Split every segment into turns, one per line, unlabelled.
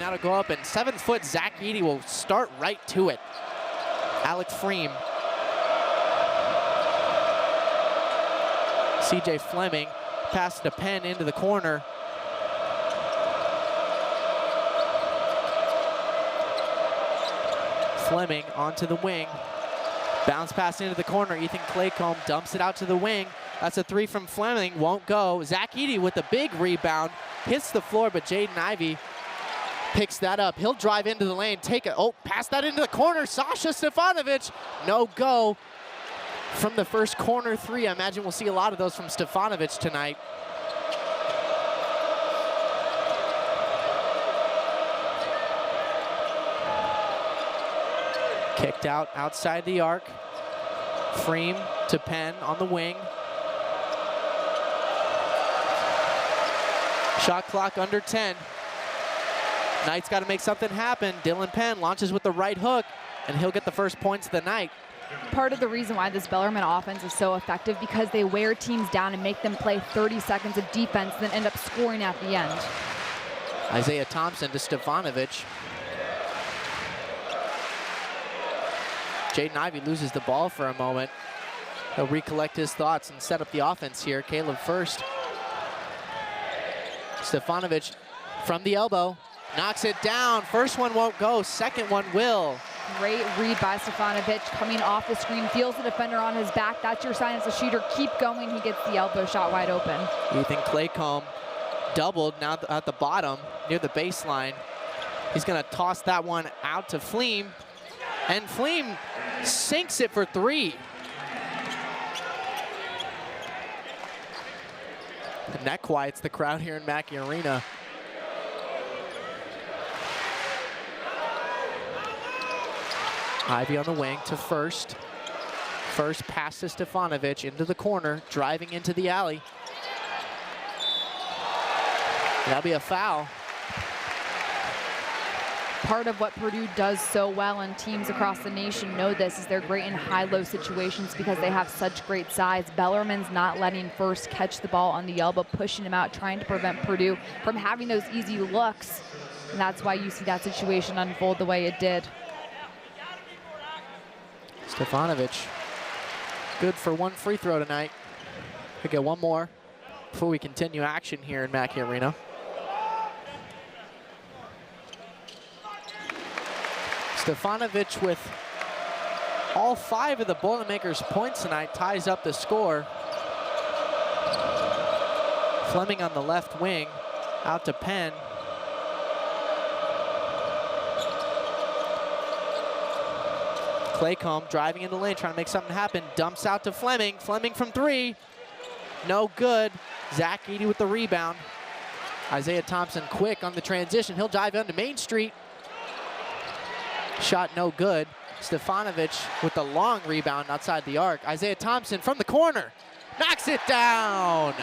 now to go up, and 7th-foot Zach Eady will start right to it. Alec Freem. CJ Fleming, pass to Penn into the corner. Fleming onto the wing. Bounce pass into the corner. Ethan Claycomb dumps it out to the wing. That's a 3 from Fleming, won't go. Zach Eady with a big rebound. Hits the floor, but Jaden Ivey picks that up. He'll drive into the lane, take it. Oh, pass that into the corner. Sasha Stefanovic, no go from the first corner 3. I imagine we'll see a lot of those from Stefanovic tonight. Kicked out outside the arc. Freem to Penn on the wing. Shot clock under 10. Knight's got to make something happen. Dylan Penn launches with the right hook, and he'll get the first points of the night.
Part of the reason why this Bellarmine offense is so effective, because they wear teams down and make them play 30 seconds of defense, then end up scoring at the end.
Isaiah Thompson to Stefanovic. Jaden Ivey loses the ball for a moment. He'll recollect his thoughts and set up the offense here. Caleb first. Stefanovic from the elbow, knocks it down. First one won't go, second one will.
Great read by Stefanovic, coming off the screen, feels the defender on his back. That's your sign as a shooter. Keep going. He gets the elbow shot wide open.
Ethan Claycomb doubled now at the bottom near the baseline. He's going to toss that one out to Fleem, and Fleem sinks it for 3. And that quiets the crowd here in Mackey Arena. Ivey on the wing to First. First pass to Stefanovic into the corner, driving into the alley. That'll be a foul.
Part of what Purdue does so well, and teams across the nation know this, is they're great in high-low situations because they have such great size. Bellarmine's not letting First catch the ball on the elbow, pushing him out, trying to prevent Purdue from having those easy looks. And that's why you see that situation unfold the way it did.
Stefanovic, good for 1 free throw tonight. We'll get one more before we continue action here in Mackey Arena. Stefanovic with all 5 of the Boilermakers points tonight ties up the score. Fleming on the left wing, out to Penn. Claycomb driving in the lane, trying to make something happen. Dumps out to Fleming. Fleming from 3. No good. Zach Eady with the rebound. Isaiah Thompson quick on the transition. He'll dive onto Main Street. Shot no good. Stefanovic with the long rebound outside the arc. Isaiah Thompson from the corner. Knocks it down.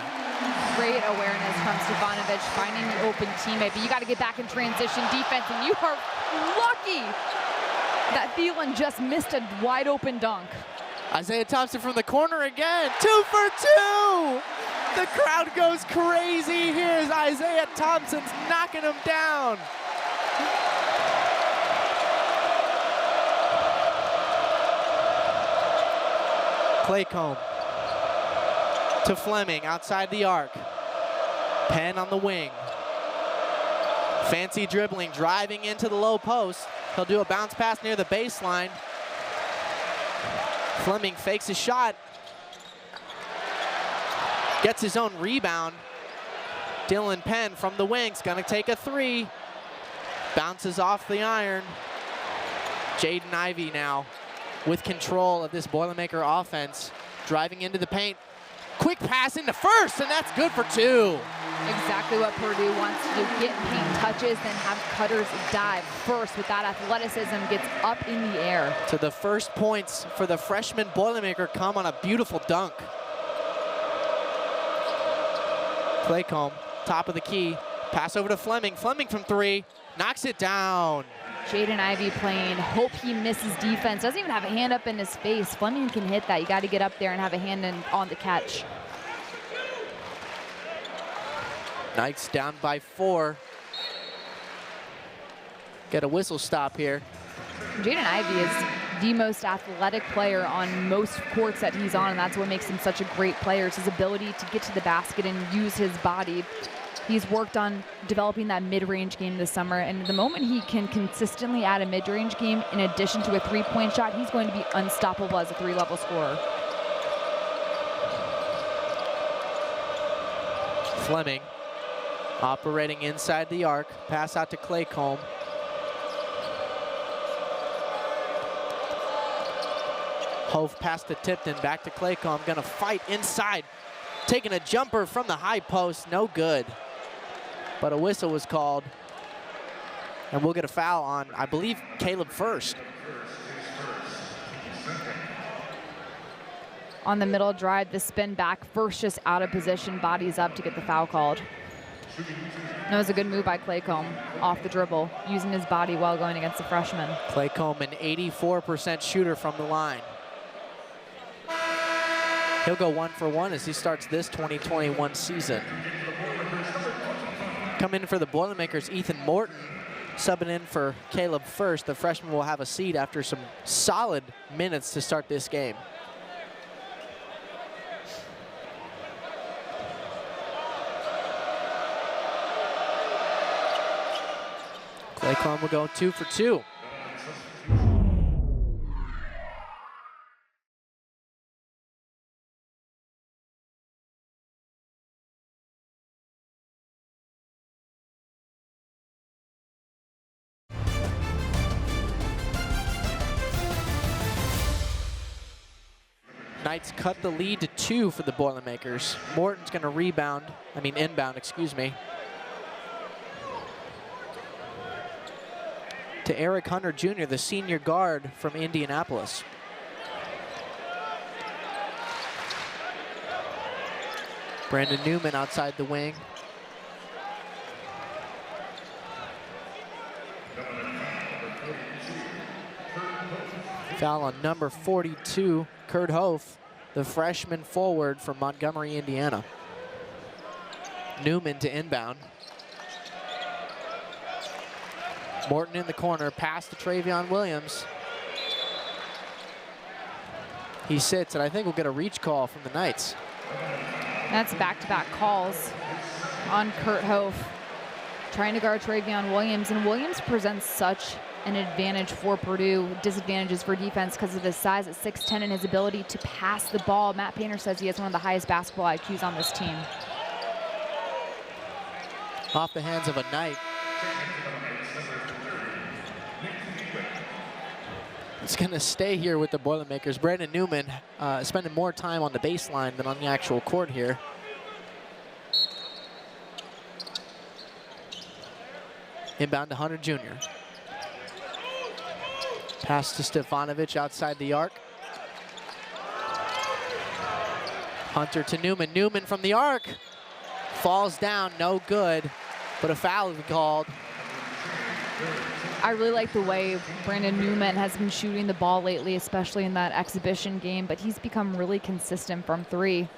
Great awareness from Stefanovic, finding the open teammate. But you got to get back in transition defense, and you are lucky that Thielen just missed a wide open dunk.
Isaiah Thompson from the corner again. 2 for 2. The crowd goes crazy. Here's Isaiah Thompson's knocking him down. Claycomb to Fleming outside the arc. Penn on the wing. Fancy dribbling, driving into the low post. He'll do a bounce pass near the baseline. Fleming fakes his shot. Gets his own rebound. Dylan Penn from the wing's gonna take a 3. Bounces off the iron. Jaden Ivey now with control of this Boilermaker offense. Driving into the paint. Quick pass into First, and that's good for 2.
Exactly what Purdue wants to do. Get paint touches, then have cutters dive. First, with that athleticism, gets up in the air.
So the first points for the freshman Boilermaker come on a beautiful dunk. Claycomb, top of the key. Pass over to Fleming. Fleming from 3. Knocks it down.
Jaden Ivey playing, hope he misses defense. Doesn't even have a hand up in his face. Fleming can hit that. You got to get up there and have a hand on the catch.
Knights down by 4. Get a whistle stop here.
Jaden Ivey is the most athletic player on most courts that he's on, and that's what makes him such a great player. It's his ability to get to the basket and use his body. He's worked on developing that mid-range game this summer, and the moment he can consistently add a mid-range game in addition to a three-point shot, he's going to be unstoppable as a three-level scorer.
Fleming operating inside the arc. Pass out to Claycomb. Hove past to Tipton, back to Claycomb, gonna fight inside. Taking a jumper from the high post, no good. But a whistle was called. And we'll get a foul on, I believe, Caleb First.
On the middle drive, the spin back, First just out of position, bodies up to get the foul called. That was a good move by Claycomb off the dribble, using his body well going against the freshman.
Claycomb, an 84% shooter from the line. He'll go 1 for 1 as he starts this 2021 season. Coming in for the Boilermakers, Ethan Morton, subbing in for Caleb First. The freshman will have a seat after some solid minutes to start this game. Claycomb will go 2 for 2. Knights cut the lead to 2 for the Boilermakers. Morton's gonna inbound, excuse me. To Eric Hunter Jr., the senior guard from Indianapolis. Brandon Newman outside the wing. Foul on number 42, Kurt Hof, the freshman forward from Montgomery, Indiana. Newman to inbound. Morton in the corner, pass to Trayvon Williams. He sits, and I think we'll get a reach call from the Knights.
That's back-to-back calls on Kurt Hof, trying to guard Trayvon Williams, and Williams presents such an advantage for Purdue, disadvantages for defense because of his size at 6'10" and his ability to pass the ball. Matt Painter says he has one of the highest basketball IQs on this team.
Off the hands of a Knight. It's going to stay here with the Boilermakers. Brandon Newman spending more time on the baseline than on the actual court here. Inbound to Hunter Jr. Pass to Stefanovic outside the arc. Hunter to Newman. Newman from the arc. Falls down, no good, but a foul will be called.
I really like the way Brandon Newman has been shooting the ball lately, especially in that exhibition game, but he's become really consistent from 3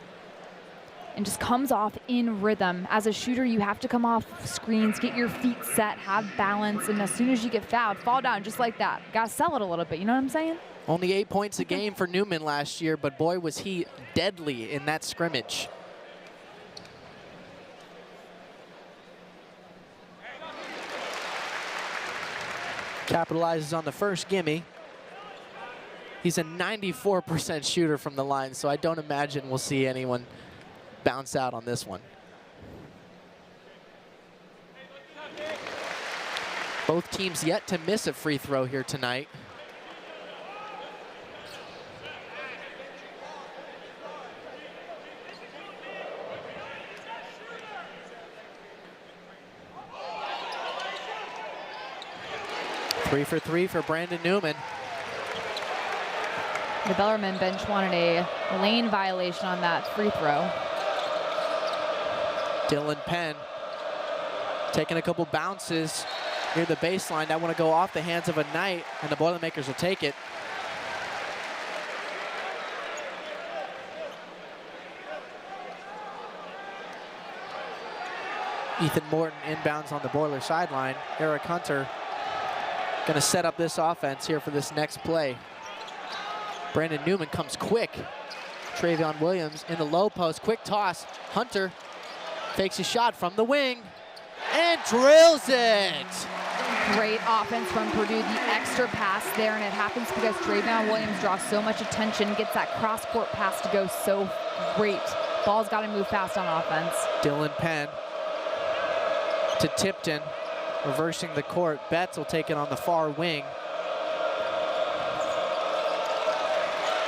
and just comes off in rhythm. As a shooter, you have to come off screens, get your feet set, have balance, and as soon as you get fouled, fall down just like that. Gotta sell it a little bit, you know what I'm saying?
Only 8 points a game for Newman last year, but boy, was he deadly in that scrimmage. Capitalizes on the first gimme. He's a 94% shooter from the line, so I don't imagine we'll see anyone bounce out on this one. Both teams yet to miss a free throw here tonight. Three for 3 for Brandon Newman.
The Bellarmine bench wanted a lane violation on that free throw.
Dylan Penn taking a couple bounces near the baseline. That want to go off the hands of a Knight, and the Boilermakers will take it. Ethan Morton inbounds on the Boiler sideline. Eric Hunter Gonna set up this offense here for this next play. Brandon Newman comes quick. Trayvon Williams in the low post, quick toss. Hunter fakes a shot from the wing and drills it.
Great offense from Purdue, the extra pass there, and it happens because Trayvon Williams draws so much attention, gets that cross-court pass to go so great. Ball's got to move fast on offense.
Dylan Penn to Tipton, reversing the court. Betts will take it on the far wing.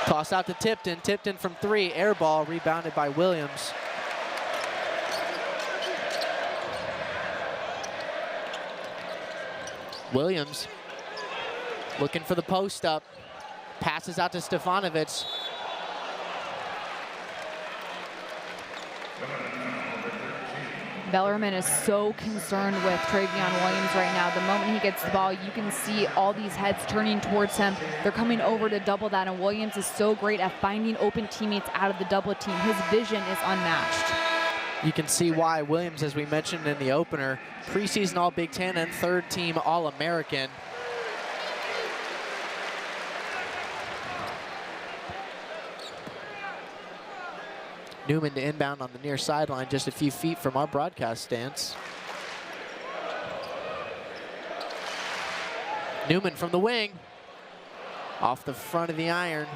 Toss out to Tipton. Tipton from 3, air ball, rebounded by Williams. Williams looking for the post up. Passes out to Stefanovic.
Bellarmine is so concerned with Trayvon Williams right now. The moment he gets the ball, you can see all these heads turning towards him. They're coming over to double that, and Williams is so great at finding open teammates out of the double team. His vision is unmatched.
You can see why Williams, as we mentioned in the opener, preseason All-Big Ten and third-team All-American. Newman to inbound on the near sideline, just a few feet from our broadcast stance. Newman from the wing, off the front of the iron.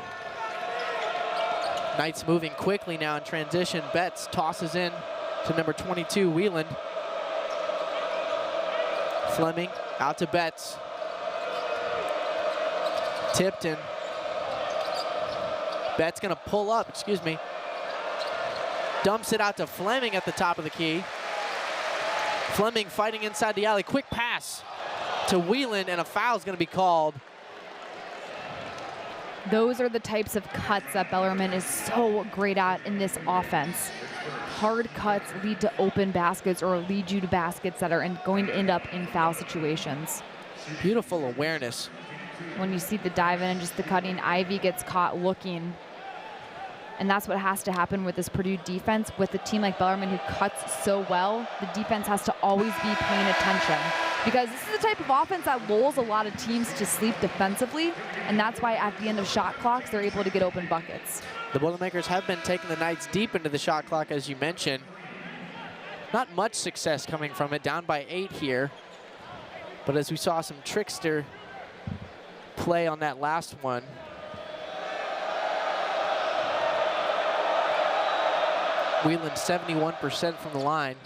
Knights moving quickly now in transition. Betts tosses in to number 22, Wheeland. Fleming out to Betts. Tipton. Betts gonna pull up, excuse me. Dumps it out to Fleming at the top of the key. Fleming fighting inside the alley. Quick pass to Wheeland, and a foul's going to be called.
Those are the types of cuts that Bellarmine is so great at in this offense. Hard cuts lead to open baskets or lead you to baskets that are going to end up in foul situations.
Beautiful awareness.
When you see the dive in and just the cutting, Ivy gets caught looking. And that's what has to happen with this Purdue defense. With a team like Bellarmine who cuts so well, the defense has to always be paying attention. Because this is the type of offense that lulls a lot of teams to sleep defensively. And that's why at the end of shot clocks, they're able to get open buckets.
The Boilermakers have been taking the Knights deep into the shot clock, as you mentioned. Not much success coming from it, down by 8 here. But as we saw some trickster play on that last one, Wheeland 71% from the line.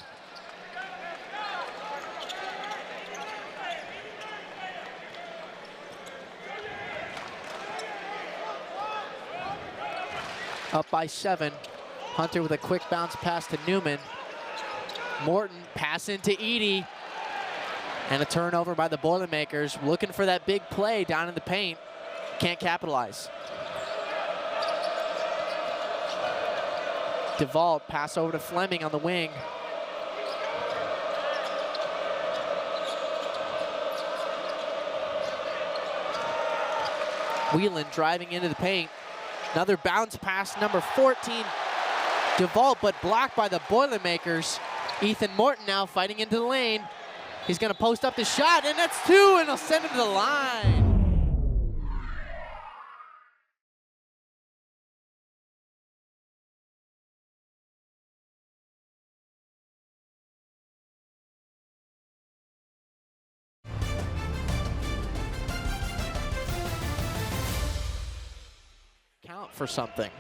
Up by 7. Hunter with a quick bounce pass to Newman. Morton pass into Edie. And a turnover by the Boilermakers. Looking for that big play down in the paint. Can't capitalize. DeVault, pass over to Fleming on the wing. Wheeland driving into the paint. Another bounce pass, number 14. DeVault, but blocked by the Boilermakers. Ethan Morton now fighting into the lane. He's gonna post up the shot, and that's 2, and he'll send it to the line. Count for something.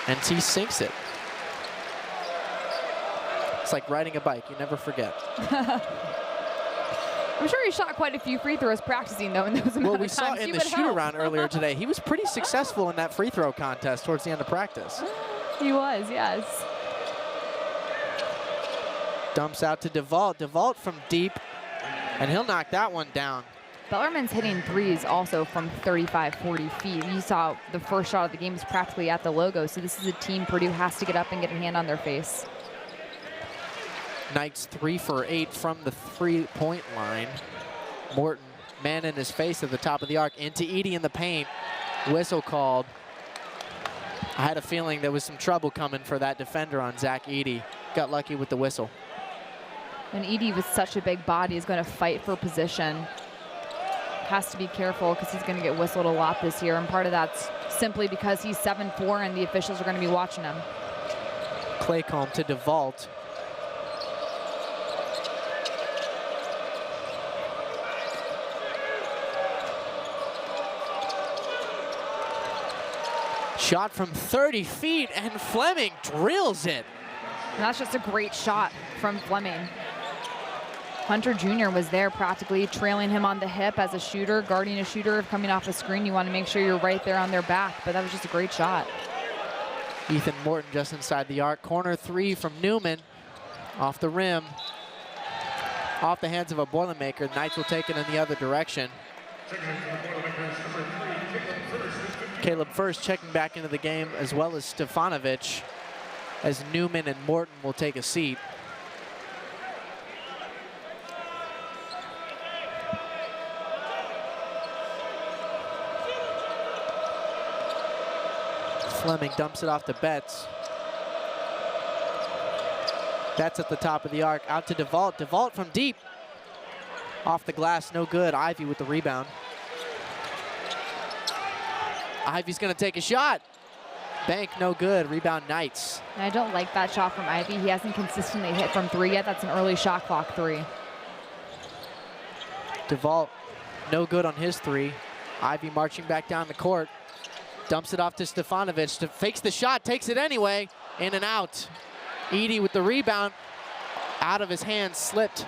And he sinks it. It's like riding a bike, you never forget.
I'm sure he shot quite a few free throws practicing, though, in those amount of times.
Well, we saw in the shoot-around earlier today, he was pretty successful in that free throw contest towards the end of practice.
He was, yes.
Dumps out to DeVault. DeVault from deep, and he'll knock that one down.
Bellarmine's hitting threes also from 35, 40 feet. You saw the first shot of the game is practically at the logo, so this is a team Purdue has to get up and get a hand on their face.
Knights 3 for 8 from the 3-point line. Morton, man in his face at the top of the arc, into Edie in the paint. Whistle called. I had a feeling there was some trouble coming for that defender on Zach Edie. Got lucky with the whistle.
And Edey with such a big body is going to fight for position. Has to be careful because he's going to get whistled a lot this year, and part of that's simply because he's 7'4" and the officials are going to be watching him.
Claycomb to DeVault. Shot from 30 feet, and Fleming drills it.
And that's just a great shot from Fleming. Hunter Jr. was there practically, trailing him on the hip as a shooter, guarding a shooter coming off the screen. You want to make sure you're right there on their back, but that was just a great shot.
Ethan Morton just inside the arc. Corner three from Newman. Off the rim. Off the hands of a Boilermaker. Knights will take it in the other direction. Caleb First checking back into the game, as well as Stefanovic, as Newman and Morton will take a seat. Fleming dumps it off to Betts. Betts at the top of the arc, out to DeVault. DeVault from deep. Off the glass, no good. Ivy with the rebound. Ivy's gonna take a shot. Bank, no good. Rebound, Knights.
And I don't like that shot from Ivy. He hasn't consistently hit from three yet. That's an early shot clock three.
DeVault, no good on his three. Ivy marching back down the court. Dumps it off to Stefanovic. Fakes the shot, takes it anyway. In and out. Edey with the rebound. Out of his hands, slipped.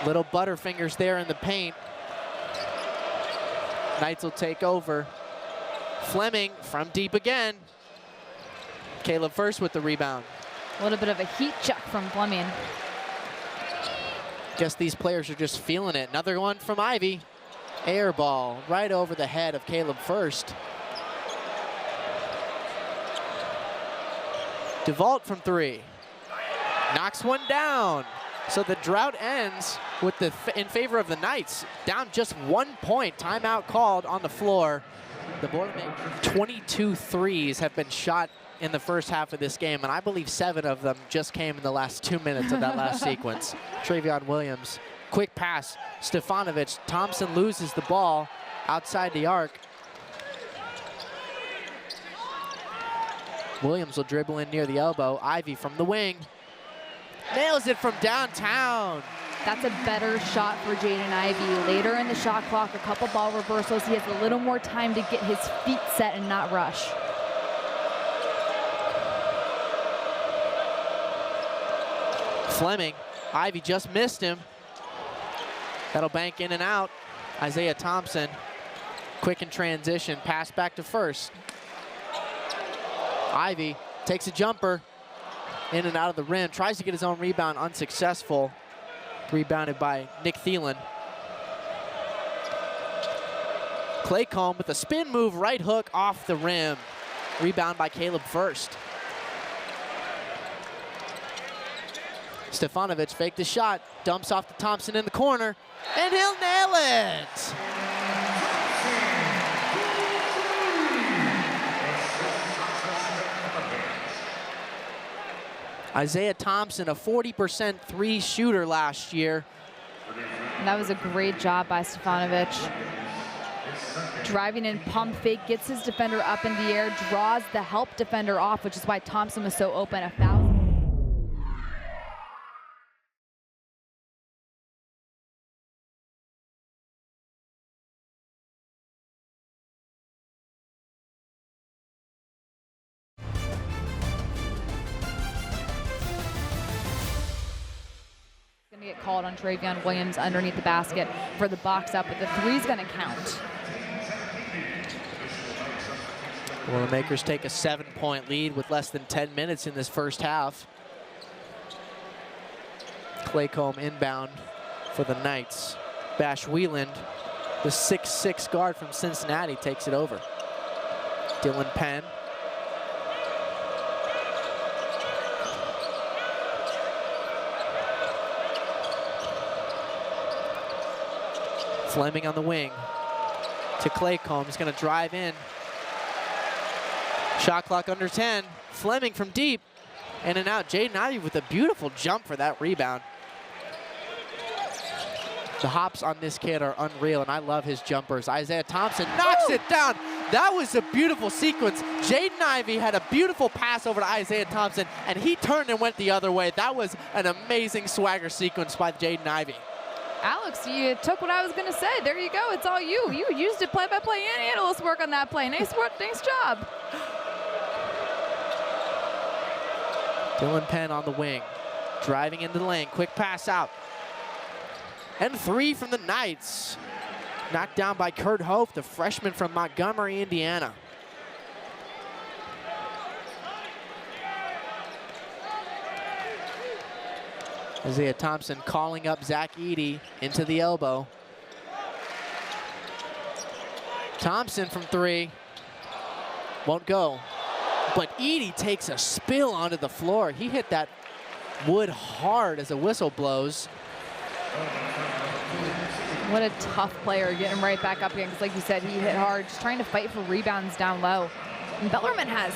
Little butterfingers there in the paint. Knights will take over. Fleming from deep again. Caleb First with the rebound.
A little bit of a heat check from Fleming.
Guess these players are just feeling it. Another one from Ivy. Air ball right over the head of Caleb First. DeVault from three. Knocks one down. So the drought ends with in favor of the Knights. Down just 1 point. Timeout called on the floor. The Boilermakers, 22 threes have been shot in the first half of this game, and I believe 7 of them just came in the last 2 minutes of that last sequence. Trayvon Williams, quick pass. Stefanovic, Thompson loses the ball outside the arc. Williams will dribble in near the elbow. Ivy from the wing. Nails it from downtown.
That's a better shot for Jaden Ivey. Later in the shot clock, a couple ball reversals. He has a little more time to get his feet set and not rush.
Fleming, Ivy just missed him. That'll bank in and out. Isaiah Thompson, quick in transition, pass back to First. Ivy takes a jumper, in and out of the rim, tries to get his own rebound, unsuccessful. Rebounded by Nick Thielen. Claycomb with a spin move, right hook off the rim. Rebound by Caleb First. Stefanovic faked the shot, dumps off to Thompson in the corner, and he'll nail it! Isaiah Thompson, a 40% three shooter last year.
And that was a great job by Stefanovic. Driving in pump fake, gets his defender up in the air, draws the help defender off, which is why Thompson was so open. A foul. Get called on Trayvon Williams underneath the basket for the box up, but the three's gonna count.
Boilermakers take a 7-point lead with less than 10 minutes in this first half. Claycomb inbound for the Knights. Bash Wieland, the 6'6" guard from Cincinnati, takes it over. Dylan Penn. Fleming on the wing to Claycomb. He's going to drive in. Shot clock under 10. Fleming from deep. In and out. Jaden Ivey with a beautiful jump for that rebound. The hops on this kid are unreal, and I love his jumpers. Isaiah Thompson knocks it down. That was a beautiful sequence. Jaden Ivey had a beautiful pass over to Isaiah Thompson, and he turned and went the other way. That was an amazing swagger sequence by Jaden Ivey.
Alex, you took what I was going to say. There you go. It's all you. You used it play-by-play and analyst work on that play. Nice work. Nice job.
Dylan Penn on the wing. Driving into the lane. Quick pass out. And 3 from the Knights. Knocked down by Kurt Hope, the freshman from Montgomery, Indiana. Isaiah Thompson calling up Zach Edey into the elbow. Thompson from 3. Won't go. But Edey takes a spill onto the floor. He hit that wood hard as a whistle blows.
What a tough player, getting right back up again, because like you said, he hit hard, just trying to fight for rebounds down low. And Bellarmine has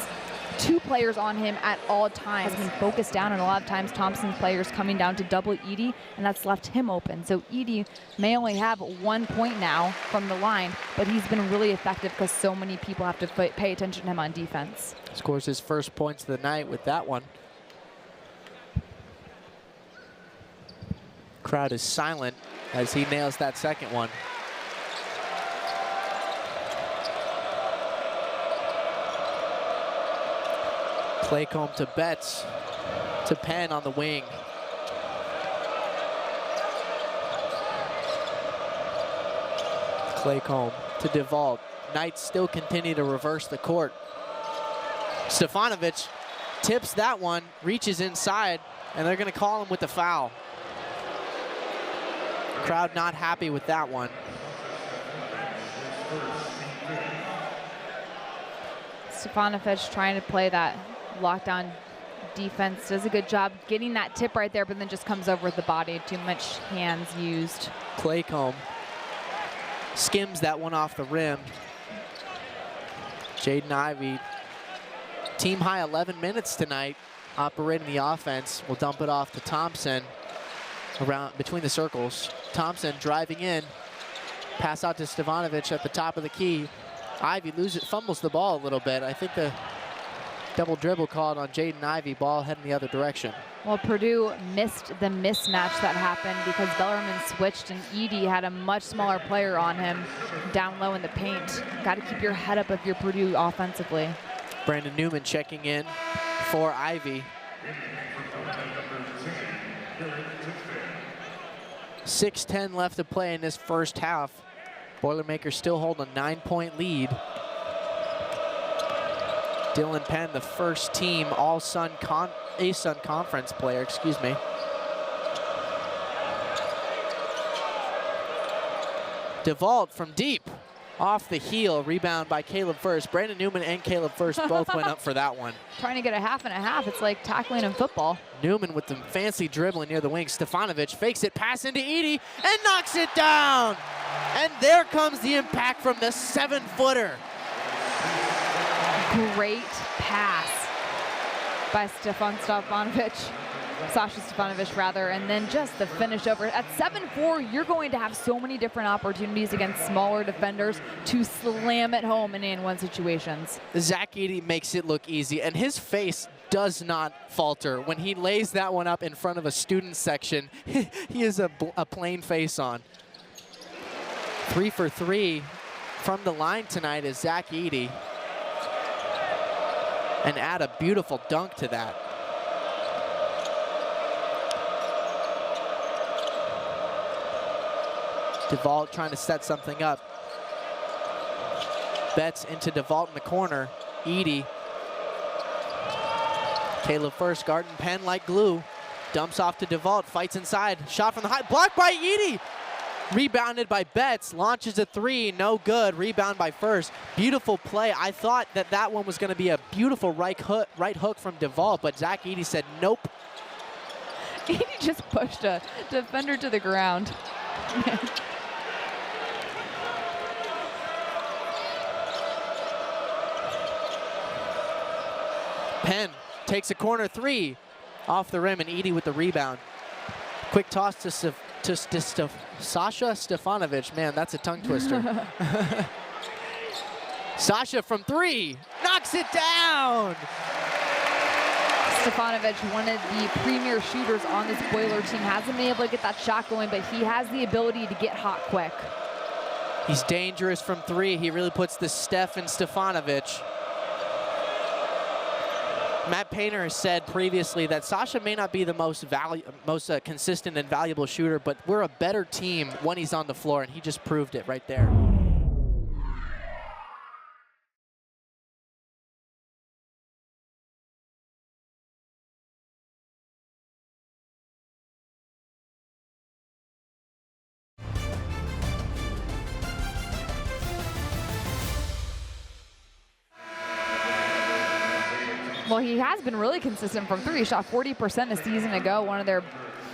2 players on him at all times. Has been focused down, and a lot of times Thompson's players coming down to double Edey, and that's left him open. So Edey may only have 1 point now from the line, but he's been really effective because so many people have to pay attention to him on defense.
Scores his first points of the night with that one. Crowd is silent as he nails that second one. Claycomb to Betts, to Penn on the wing. Claycomb to DeVault. Knights still continue to reverse the court. Stefanovic tips that one, reaches inside, and they're going to call him with the foul. Crowd not happy with that one.
Stefanovic trying to play that lockdown defense, does a good job getting that tip right there, but then just comes over with the body. Too much hands used.
Claycomb skims that one off the rim. Jaden Ivey, team high 11 minutes tonight, operating the offense. Will dump it off to Thompson around between the circles. Thompson driving in, pass out to Stefanovic at the top of the key. Ivey fumbles the ball a little bit. I think the double dribble called on Jaden Ivey, ball heading the other direction.
Well, Purdue missed the mismatch that happened because Bellarmine switched and Edey had a much smaller player on him down low in the paint. Got to keep your head up if you're Purdue offensively.
Brandon Newman checking in for Ivey. 6:10 left to play in this first half. Boilermakers still hold a 9-point lead. Dylan Penn, the first team All-Sun A-Sun Conference player, excuse me. DeVault from deep, off the heel, rebound by Caleb First. Brandon Newman and Caleb First both went up for that one.
Trying to get a half and a half. It's like tackling in football.
Newman with the fancy dribbling near the wing. Stefanovic fakes it, pass into Edey, and knocks it down. And there comes the impact from the 7-footer.
Great pass by Stefanovic. Sasha Stefanovic, rather, and then just the finish over. At 7-4, you're going to have so many different opportunities against smaller defenders to slam it home in and-one situations.
Zach Edey makes it look easy, and his face does not falter. When he lays that one up in front of a student section, he has a plain face on. 3 for 3 from the line tonight is Zach Edey. And add a beautiful dunk to that. DeVault trying to set something up. Betts into DeVault in the corner. Edey. Caleb First guarding Penn like glue. Dumps off to DeVault, fights inside. Shot from the high, blocked by Edey. Rebounded by Betts, launches a 3, no good. Rebound by First. Beautiful play. I thought that one was going to be a beautiful right hook from DeVault, but Zach Edey said nope.
Edey just pushed a defender to the ground.
Penn takes a corner 3 off the rim, and Edey with the rebound. Quick toss Sasha Stefanovic. Man, that's a tongue twister. Sasha from 3, knocks it down.
Stefanovic, one of the premier shooters on this Boiler team, hasn't been able to get that shot going, but he has the ability to get hot quick.
He's dangerous from 3. He really puts the Steph in Stefanovic. Matt Painter has said previously that Sasha may not be the most consistent and valuable shooter, but we're a better team when he's on the floor, and he just proved it right there.
Well, he has been really consistent from 3. He shot 40% a season ago, one of their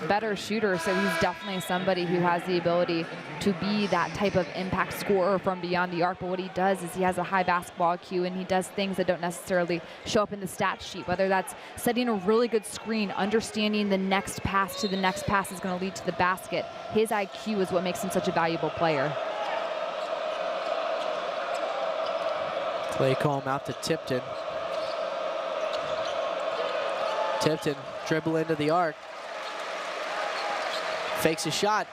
better shooters, so he's definitely somebody who has the ability to be that type of impact scorer from beyond the arc. But what he does is he has a high basketball IQ, and he does things that don't necessarily show up in the stat sheet, whether that's setting a really good screen, understanding the next pass to the next pass is going to lead to the basket. His IQ is what makes him such a valuable player.
Claycomb out to Tipton. Tipton dribble into the arc. Fakes a shot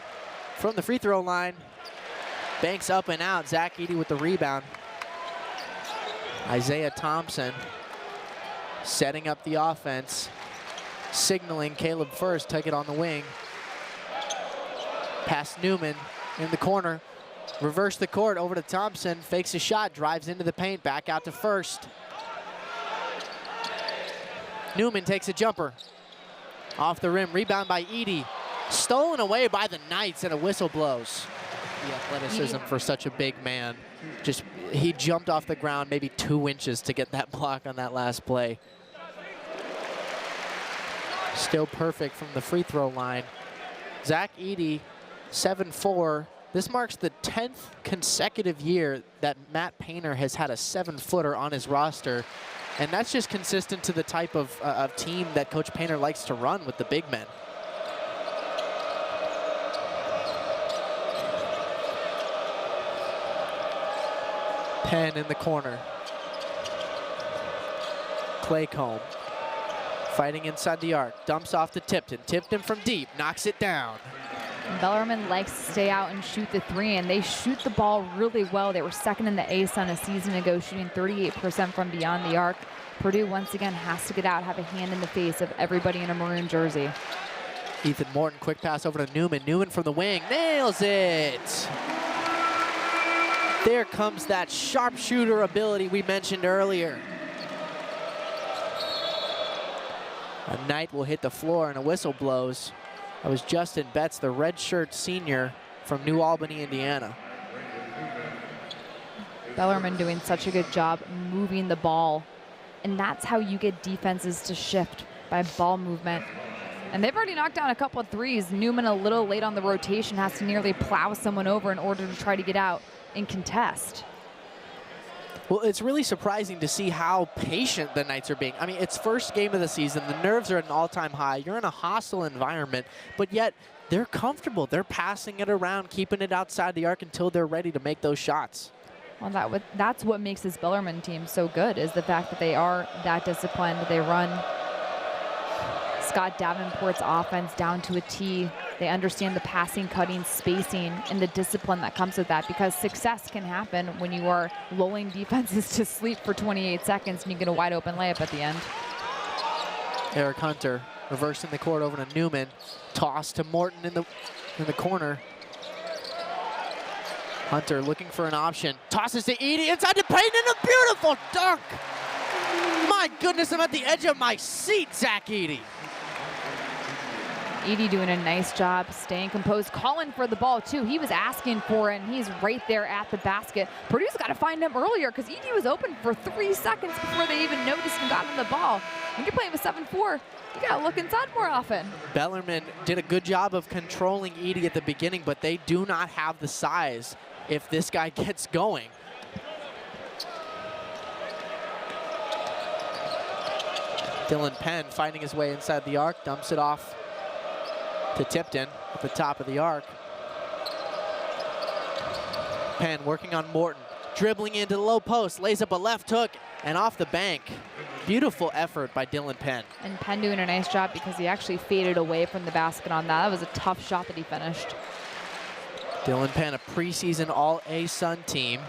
from the free throw line. Banks up and out. Zach Eady with the rebound. Isaiah Thompson setting up the offense. Signaling Caleb First, take it on the wing. Pass Newman in the corner. Reverse the court over to Thompson. Fakes a shot, drives into the paint, back out to First. Newman takes a jumper. Off the rim, rebound by Eady. Stolen away by the Knights, and a whistle blows. The athleticism for such a big man. He jumped off the ground maybe 2 inches to get that block on that last play. Still perfect from the free throw line. Zach Eady, 7'4". This marks the 10th consecutive year that Matt Painter has had a 7-footer on his roster. And that's just consistent to the type of team that Coach Painter likes to run with the big men. Penn in the corner. Claycomb fighting inside the arc. Dumps off to Tipton. Tipton from deep, knocks it down.
Bellarmine likes to stay out and shoot the 3, and they shoot the ball really well. They were second in the ASUN a season ago, shooting 38% from beyond the arc. Purdue once again has to get out, have a hand in the face of everybody in a maroon jersey.
Ethan Morton, quick pass over to Newman. Newman from the wing, nails it! There comes that sharpshooter ability we mentioned earlier. A Knight will hit the floor and a whistle blows. That was Justin Betts, the redshirt senior from New Albany, Indiana.
Bellarmine doing such a good job moving the ball. And that's how you get defenses to shift, by ball movement. And they've already knocked down a couple of 3s. Newman, a little late on the rotation, has to nearly plow someone over in order to try to get out and contest.
Well, it's really surprising to see how patient the Knights are being. I mean, it's first game of the season. The nerves are at an all-time high. You're in a hostile environment, but yet they're comfortable. They're passing it around, keeping it outside the arc until they're ready to make those shots.
Well, that's what makes this Bellarmine team so good, is the fact that they are that disciplined. They run Scott Davenport's offense down to a T. They understand the passing, cutting, spacing, and the discipline that comes with that, because success can happen when you are lulling defenses to sleep for 28 seconds and you get a wide open layup at the end.
Eric Hunter reversing the court over to Newman. Toss to Morton in the corner. Hunter looking for an option. Tosses to Eady inside the paint, and a beautiful dunk. My goodness, I'm at the edge of my seat, Zach Eady.
Eady doing a nice job staying composed, calling for the ball too. He was asking for it, and he's right there at the basket. Purdue's got to find him earlier, because Eady was open for 3 seconds before they even noticed and got him the ball. When you're playing with 7'4", you got to look inside more often.
Bellarmine did a good job of controlling Eady at the beginning, but they do not have the size if this guy gets going. Dylan Penn finding his way inside the arc, dumps it off to Tipton at the top of the arc. Penn working on Morton, dribbling into the low post, lays up a left hook, and off the bank. Beautiful effort by Dylan Penn.
And Penn doing a nice job because he actually faded away from the basket on that. That was a tough shot that he finished.
Dylan Penn, a preseason All-A-Sun team.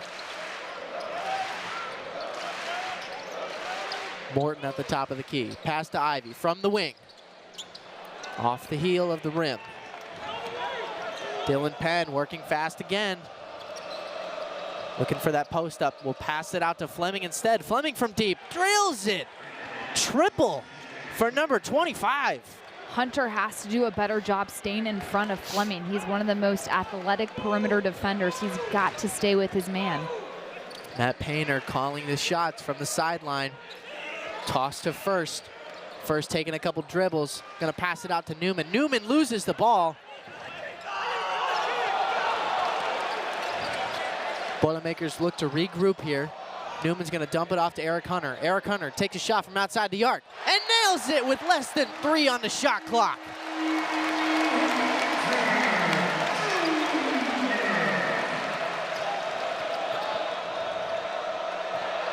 Morton at the top of the key. Pass to Ivy from the wing. Off the heel of the rim. Dylan Penn working fast again. Looking for that post up. We'll pass it out to Fleming instead. Fleming from deep, drills it. Triple for number 25.
Hunter has to do a better job staying in front of Fleming. He's one of the most athletic perimeter defenders. He's got to stay with his man.
Matt Painter calling the shots from the sideline. Toss to First. First taking a couple dribbles. Gonna pass it out to Newman. Newman loses the ball. Boilermakers look to regroup here. Newman's gonna dump it off to Eric Hunter. Eric Hunter takes a shot from outside the arc and nails it with less than 3 on the shot clock.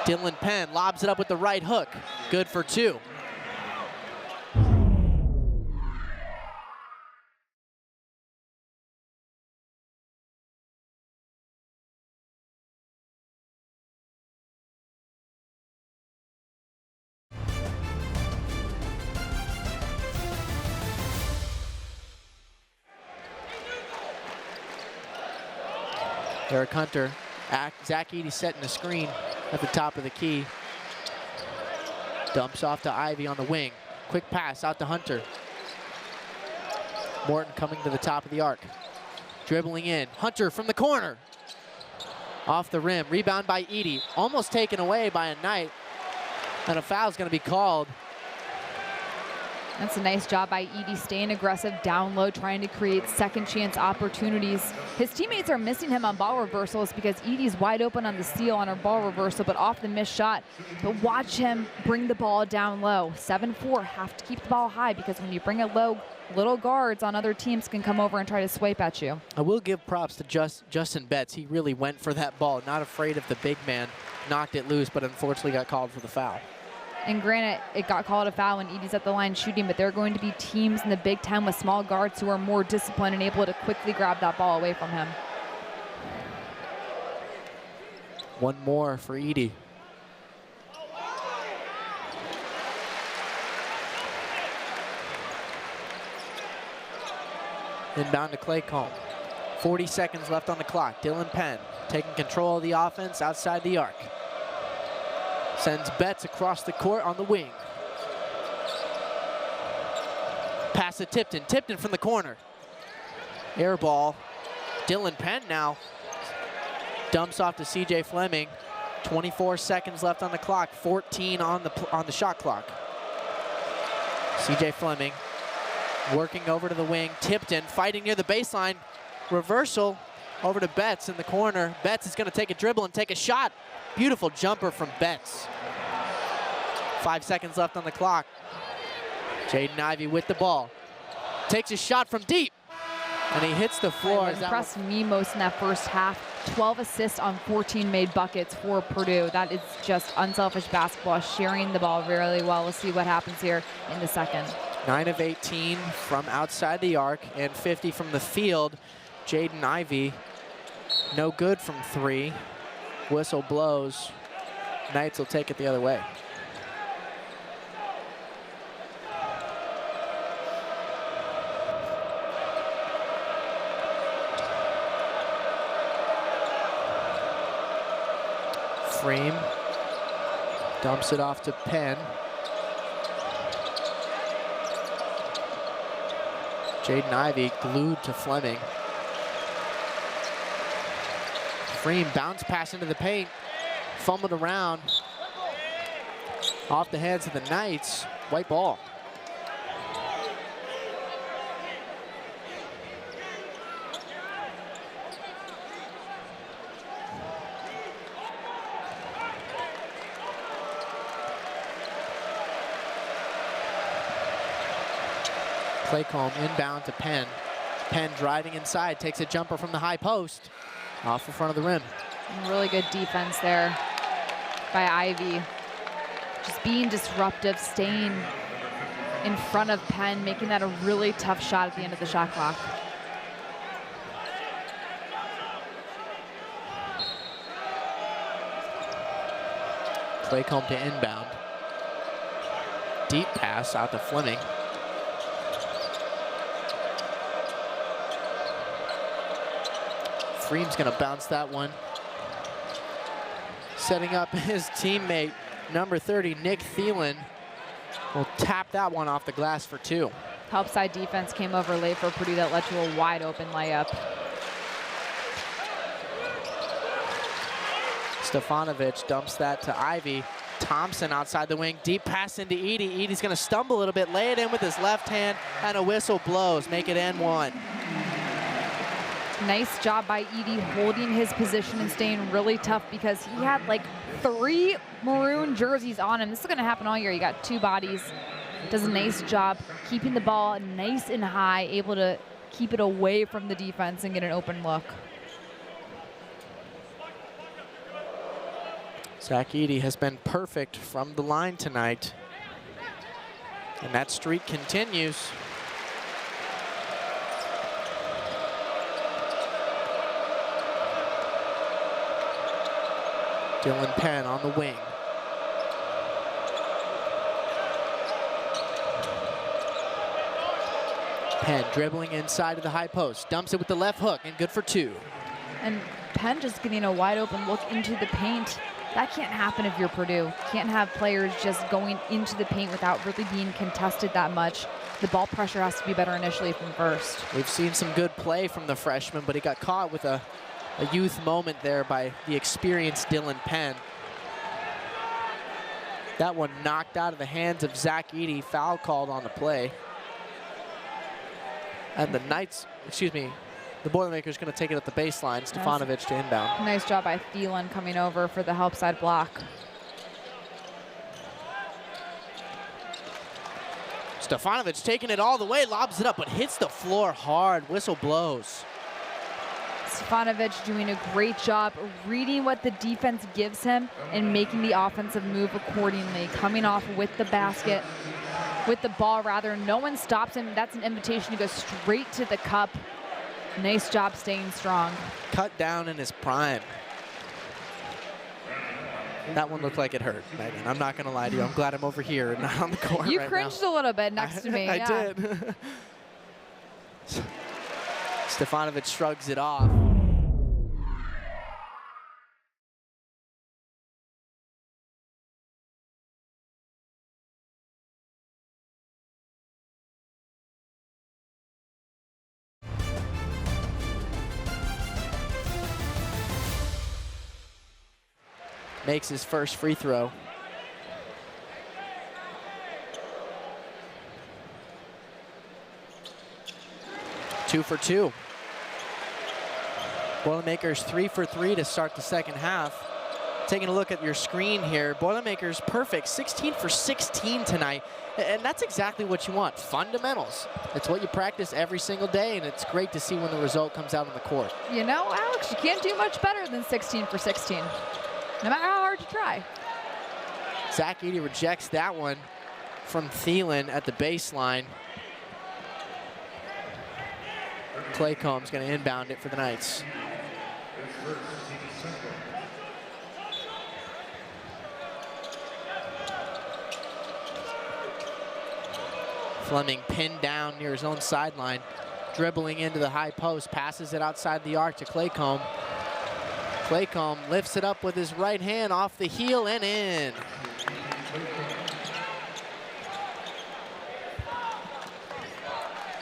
Dylan Penn lobs it up with the right hook. Good for 2. Eric Hunter, Zach Edey setting the screen at the top of the key. Dumps off to Ivy on the wing. Quick pass out to Hunter. Morton coming to the top of the arc. Dribbling in. Hunter from the corner. Off the rim. Rebound by Edey. Almost taken away by a Knight. And a foul's going to be called.
That's a nice job by Edey, staying aggressive down low, trying to create second chance opportunities. His teammates are missing him on ball reversals because Edey's wide open on the steal on her ball reversal, but off the missed shot. But watch him bring the ball down low. 7-4, have to keep the ball high because when you bring it low, little guards on other teams can come over and try to swipe at you.
I will give props to Justin Betts. He really went for that ball, not afraid of the big man. Knocked it loose, but unfortunately got called for the foul.
And granted, it got called a foul when Edey's at the line shooting, but there are going to be teams in the Big Ten with small guards who are more disciplined and able to quickly grab that ball away from him.
One more for Edey. Inbound to Claycomb. 40 seconds left on the clock. Dylan Penn taking control of the offense outside the arc. Sends Betts across the court on the wing. Pass to Tipton. Tipton from the corner. Air ball. Dylan Penn now dumps off to CJ Fleming. 24 seconds left on the clock. 14 on the shot clock. CJ Fleming working over to the wing. Tipton fighting near the baseline. Reversal over to Betts in the corner. Betts is going to take a dribble and take a shot. Beautiful jumper from Betts. 5 seconds left on the clock. Jaden Ivey with the ball. Takes a shot from deep. And he hits the floor.
What impressed me most in that first half, 12 assists on 14 made buckets for Purdue. That is just unselfish basketball, sharing the ball really well. We'll see what happens here in the second.
9 of 18 from outside the arc and 50 from the field. Jaden Ivey, no good from 3. Whistle blows. Knights will take it the other way. Frame dumps it off to Penn. Jaden Ivey glued to Fleming. Freem bounce pass into the paint, fumbled around. Off the hands of the Knights, white ball. Claycomb inbound to Penn. Penn driving inside, takes a jumper from the high post, off the front of the rim.
Really good defense there by Ivy. Just being disruptive, staying in front of Penn, making that a really tough shot at the end of the shot clock.
Claycomb to inbound. Deep pass out to Fleming. Freem's gonna bounce that one. Setting up his teammate, number 30, Nick Thielen, will tap that one off the glass for 2.
Help side defense came over late for Purdue. That led to a wide open layup.
Stefanovic dumps that to Ivy. Thompson outside the wing, deep pass into Edey. Edey's gonna stumble a little bit, lay it in with his left hand, and a whistle blows, make it N1.
Nice job by Edey holding his position and staying really tough because he had like 3 maroon jerseys on him. This is gonna happen all year. You got 2 bodies. Does a nice job keeping the ball nice and high, able to keep it away from the defense and get an open look.
Zach Edey has been perfect from the line tonight. And that streak continues. Dylan Penn on the wing. Penn dribbling inside of the high post, dumps it with the left hook, and good for 2.
And Penn just getting a wide open look into the paint. That can't happen if you're Purdue. Can't have players just going into the paint without really being contested that much. The ball pressure has to be better initially from first.
We've seen some good play from the freshman, but he got caught with a youth moment there by the experienced Dylan Penn. That one knocked out of the hands of Zach Edey, foul called on the play. And the the Boilermakers going to take it at the baseline. Stefanovic to inbound.
Nice job by Thielen coming over for the help side block.
Stefanovic taking it all the way, lobs it up, but hits the floor hard. Whistle blows.
Stefanovic doing a great job reading what the defense gives him and making the offensive move accordingly. Coming off with the basket, with the ball rather. No one stops him. That's an invitation to go straight to the cup. Nice job staying strong.
Cut down in his prime. That one looked like it hurt, Megan. I'm not going to lie to you. I'm glad I'm over here and not on the court
You
right
cringed
now.
a little bit next to me.
I
Yeah.
did. Stefanovic shrugs it off. Makes his first free throw. Two for 2. Boilermakers 3 for 3 to start the second half. Taking a look at your screen here, Boilermakers perfect, 16 for 16 tonight. And that's exactly what you want, fundamentals. It's what you practice every single day, and it's great to see when the result comes out on the court.
You know, Alex, you can't do much better than 16 for 16. No matter how hard you try.
Zach Edey rejects that one from Thielen at the baseline. Claycomb's going to inbound it for the Knights. Fleming pinned down near his own sideline, dribbling into the high post, passes it outside the arc to Claycomb. Claycomb lifts it up with his right hand off the heel and in.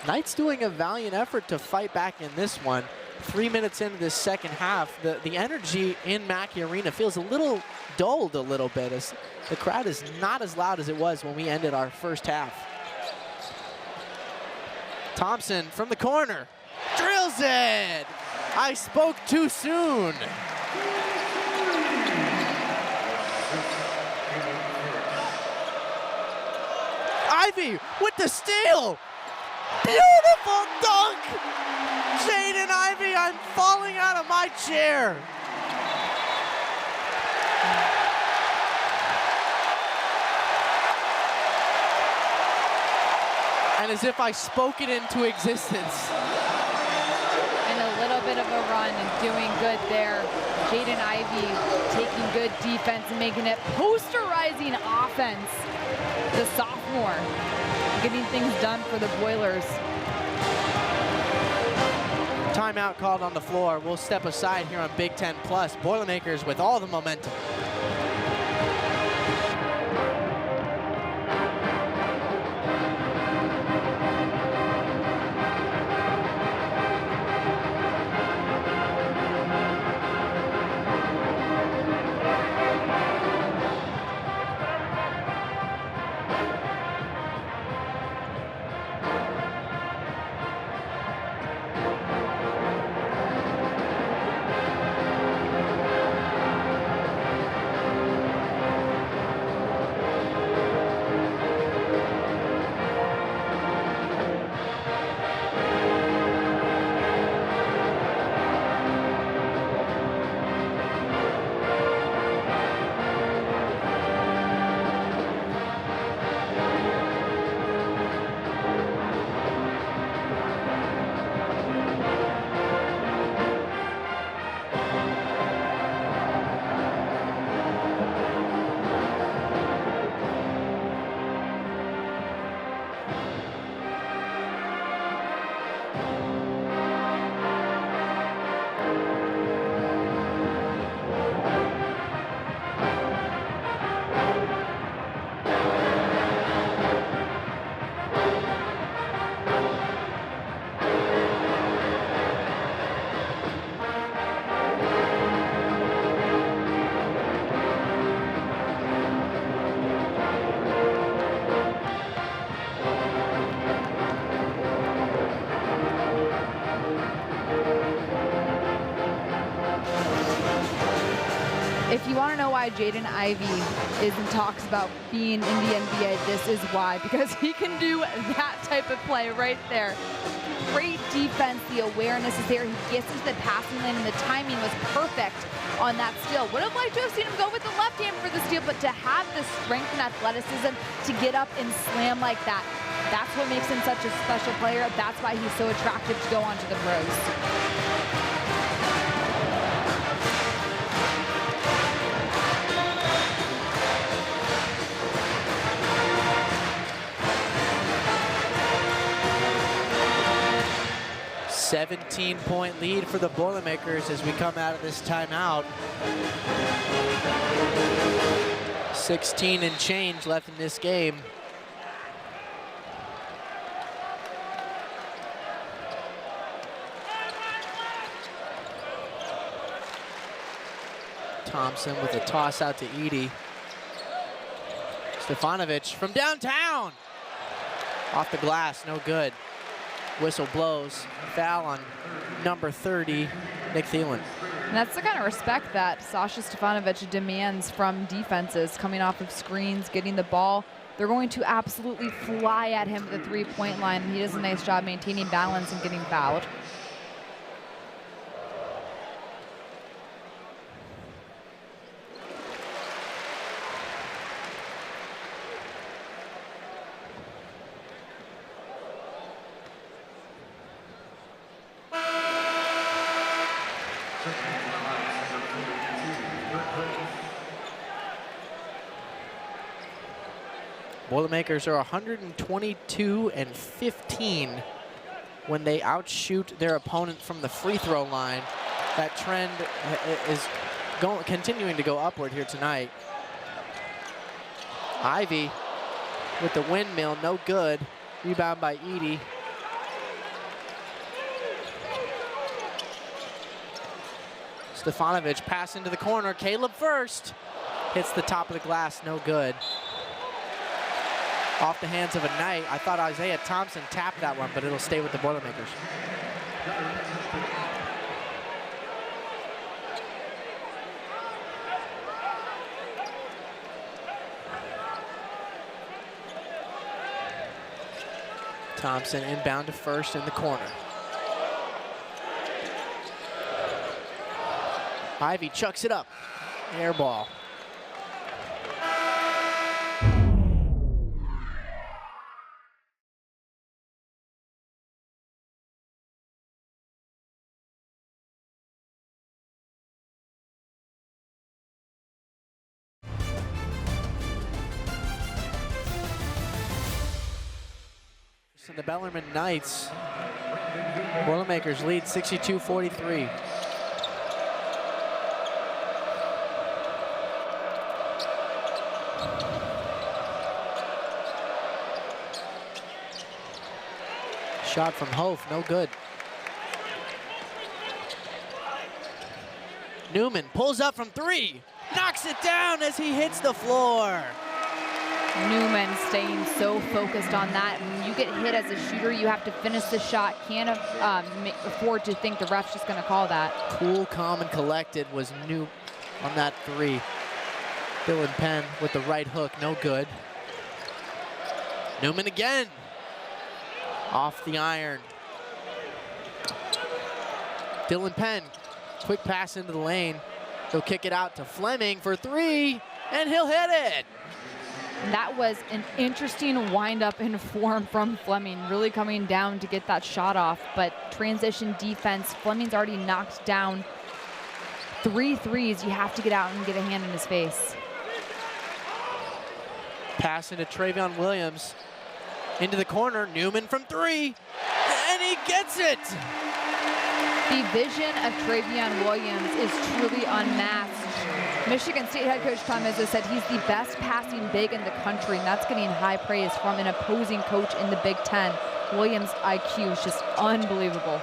Knights doing a valiant effort to fight back in this one. 3 minutes into this second half, the energy in Mackey Arena feels a little dulled a little bit as the crowd is not as loud as it was when we ended our first half. Thompson from the corner, drills it! I spoke too soon. Ivy with the steal. Beautiful dunk! Jaden Ivey, I'm falling out of my chair. And as if I spoke it into existence.
And a little bit of a run and doing good there. Jaden Ivey taking good defense and making it posterizing offense. The sophomore getting things done for the Boilers.
Timeout called on the floor. We'll step aside here on Big Ten Plus. Boilermakers with all the momentum.
If you want to know why Jaden Ivey is in talks about being in the NBA, this is why, because he can do that type of play right there. Great defense, the awareness is there. He gets into the passing lane, and the timing was perfect on that steal. Would have liked to have seen him go with the left hand for the steal, but to have the strength and athleticism to get up and slam like that, that's what makes him such a special player. That's why he's so attractive to go on to the pros.
17-point lead for the Boilermakers as we come out of this timeout. 16 and change left in this game. Thompson with a toss out to Edie. Stefanovic from downtown. Off the glass, no good. Whistle blows. Foul on number 30, Nick Thielen.
And that's the kind of respect that Sasha Stefanovic demands from defenses coming off of screens, getting the ball. They're going to absolutely fly at him at the three-point line, and he does a nice job maintaining balance and getting fouled.
Boilermakers are 122 and 15 when they outshoot their opponent from the free throw line. That trend is continuing to go upward here tonight. Ivey with the windmill, no good. Rebound by Edie. Stefanovic pass into the corner. Caleb first. Hits the top of the glass, no good. Off the hands of a Knight. I thought Isaiah Thompson tapped that one, but it'll stay with the Boilermakers. Thompson inbound to first in the corner. Ivy chucks it up. Air ball. So the Bellarmine Knights, Boilermakers lead 62-43. Shot from Hof, no good. Newman pulls up from three, knocks it down as he hits the floor.
Newman staying so focused on that. When you get hit as a shooter, you have to finish the shot. Can't afford to think the ref's just going to call that.
Cool, calm, and collected was New on that three. Dylan Penn with the right hook, no good. Newman again. Off the iron. Dylan Penn, quick pass into the lane. He'll kick it out to Fleming for three, and he'll hit it.
That was an interesting wind-up in form from Fleming, really coming down to get that shot off, but transition defense, Fleming's already knocked down 3 threes. You have to get out and get a hand in his face.
Pass into Trayvon Williams. Into the corner, Newman from three, and he gets it!
The vision of Trayvon Williams is truly unmatched. Michigan State head coach Tom Izzo said he's the best passing big in the country, and that's getting high praise from an opposing coach in the Big Ten. Williams' IQ is just unbelievable.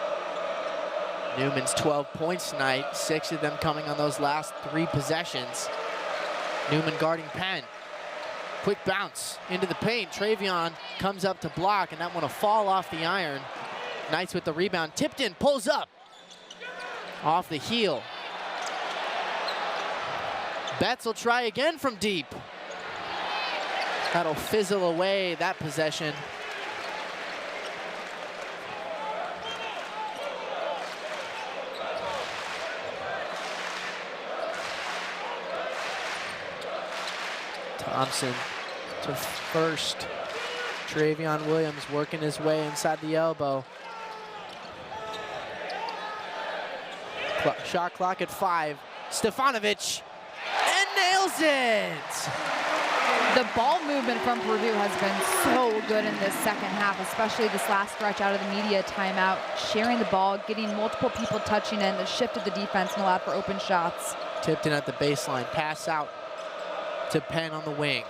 Newman's 12 points tonight, 6 of them coming on those last 3 possessions. Newman guarding Penn. Quick bounce into the paint. Trayvon comes up to block, and that one will fall off the iron. Knights with the rebound. Tipton pulls up. Off the heel. Betts will try again from deep. That'll fizzle away that possession. Thompson to first. Trayvon Williams working his way inside the elbow. Shot clock at 5. Stefanovic, and nails it!
The ball movement from Purdue has been so good in this second half, especially this last stretch out of the media timeout. Sharing the ball, getting multiple people touching in, that shifted the defense and allowed for open shots.
Tipton at the baseline, pass out to Penn on the wing.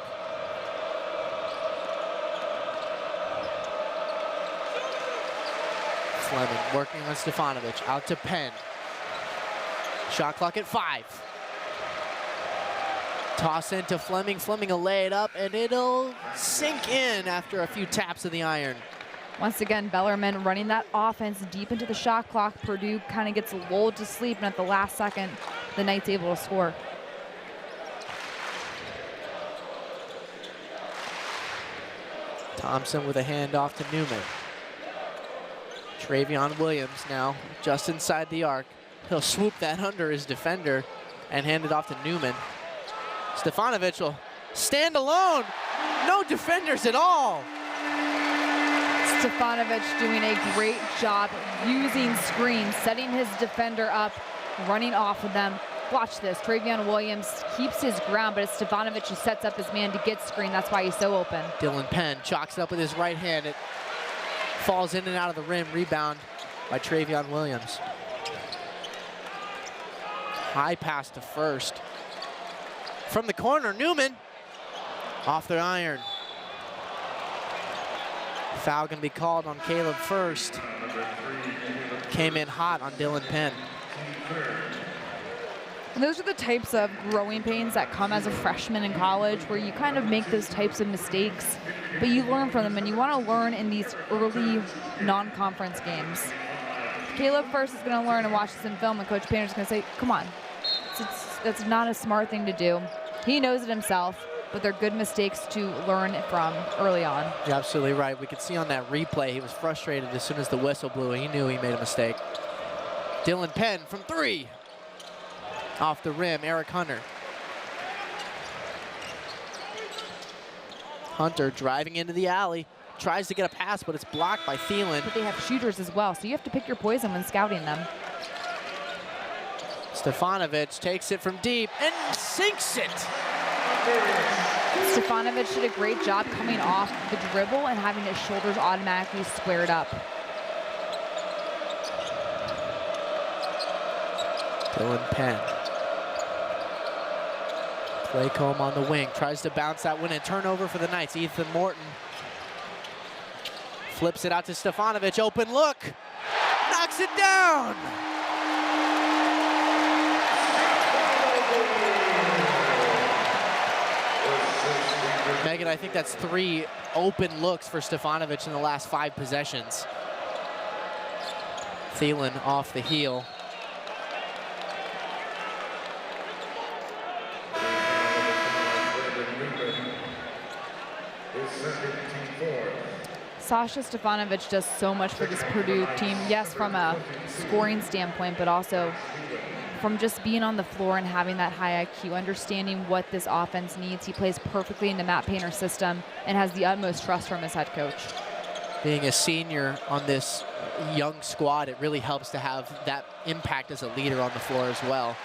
Fleming working on Stefanovic, out to Penn. Shot clock at 5. Toss into Fleming, Fleming will lay it up, and it'll sink in after a few taps of the iron.
Once again, Bellarmine running that offense deep into the shot clock. Purdue kind of gets lulled to sleep, and at the last second, the Knights able to score.
Thompson with a handoff to Newman. Trayvon Williams now just inside the arc. He'll swoop that under his defender and hand it off to Newman. Stefanovic will stand alone. No defenders at all.
Stefanovic doing a great job using screens, setting his defender up, running off of them. Watch this, Trayvon Williams keeps his ground, but it's Stefanovic who sets up his man to get screen. That's why he's so open.
Dylan Penn chalks it up with his right hand. It falls in and out of the rim. Rebound by Trayvon Williams. High pass to first. From the corner, Newman off the iron. Foul gonna be called on Caleb first. Came in hot on Dylan Penn.
And those are the types of growing pains that come as a freshman in college, where you kind of make those types of mistakes, but you learn from them, and you want to learn in these early non-conference games. Caleb first is going to learn and watch this in film, and Coach Painter's going to say, come on, that's not a smart thing to do. He knows it himself. but they're good mistakes to learn from early on.
You're absolutely right. We could see on that replay, he was frustrated as soon as the whistle blew. He knew he made a mistake. Dylan Penn from 3. Off the rim, Eric Hunter. Hunter driving into the alley. Tries to get a pass, but it's blocked by Thielen.
But they have shooters as well, so you have to pick your poison when scouting them.
Stefanovic takes it from deep and sinks it.
Stefanovic did a great job coming off the dribble and having his shoulders automatically squared up.
Dylan Penn. Claycomb on the wing, tries to bounce that win and turnover for the Knights. Ethan Morton flips it out to Stefanovic, open look, knocks it down. Megan, I think that's 3 open looks for Stefanovic in the last 5 possessions. Thielen off the heel.
Sasha Stefanovic does so much for this Purdue team. Yes, from a scoring standpoint, but also from just being on the floor and having that high IQ, understanding what this offense needs. He plays perfectly in the Matt Painter system and has the utmost trust from his head coach.
Being a senior on this young squad, it really helps to have that impact as a leader on the floor as well.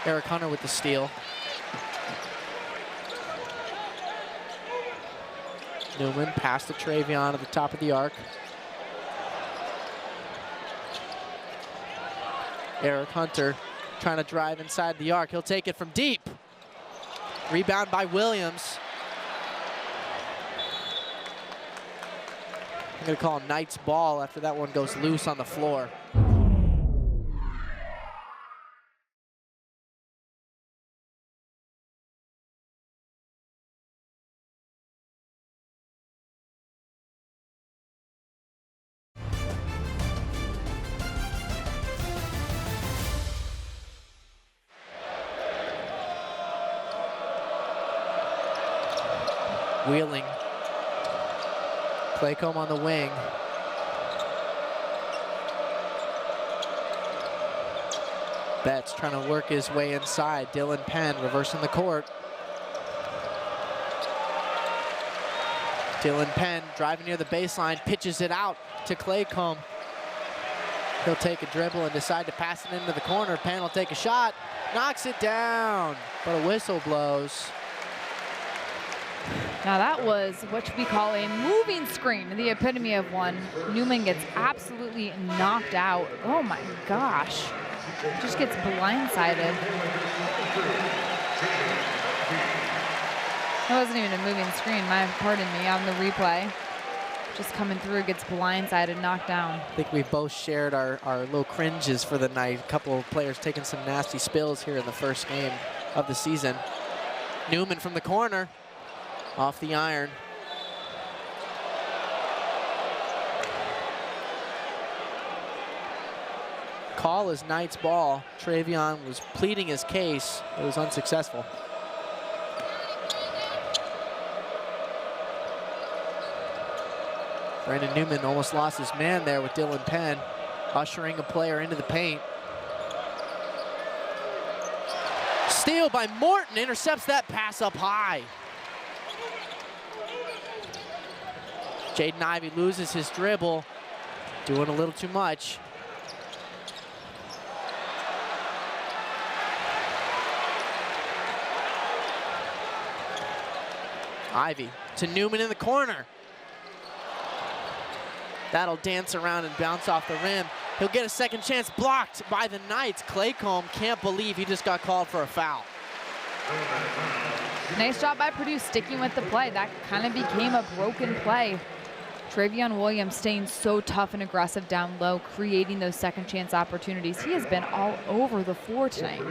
Eric Hunter with the steal. Newman pass to Trayvon at the top of the arc. Eric Hunter trying to drive inside the arc. He'll take it from deep. Rebound by Williams. I'm gonna call Knights ball after that one goes loose on the floor. Wheeling. Claycomb on the wing. Betts trying to work his way inside. Dylan Penn reversing the court. Dylan Penn driving near the baseline, pitches it out to Claycomb. He'll take a dribble and decide to pass it into the corner. Penn will take a shot, knocks it down, but a whistle blows.
Now that was what we call a moving screen, the epitome of one. Newman gets absolutely knocked out. Oh my gosh. Just gets blindsided. That wasn't even a moving screen, pardon me, on the replay. Just coming through, gets blindsided, knocked down.
I think we both shared our little cringes for the night. A couple of players taking some nasty spills here in the first game of the season. Newman from the corner. Off the iron. Call is Knights ball. Trayvon was pleading his case. It was unsuccessful. Brandon Newman almost lost his man there with Dylan Penn, ushering a player into the paint. Steal by Morton, intercepts that pass up high. Jaden Ivey loses his dribble, doing a little too much. Ivey to Newman in the corner. That'll dance around and bounce off the rim. He'll get a second chance, blocked by the Knights. Claycomb can't believe he just got called for a foul.
Nice job by Purdue sticking with the play. That kind of became a broken play. Trayvon Williams staying so tough and aggressive down low, creating those second chance opportunities. He has been all over the floor tonight.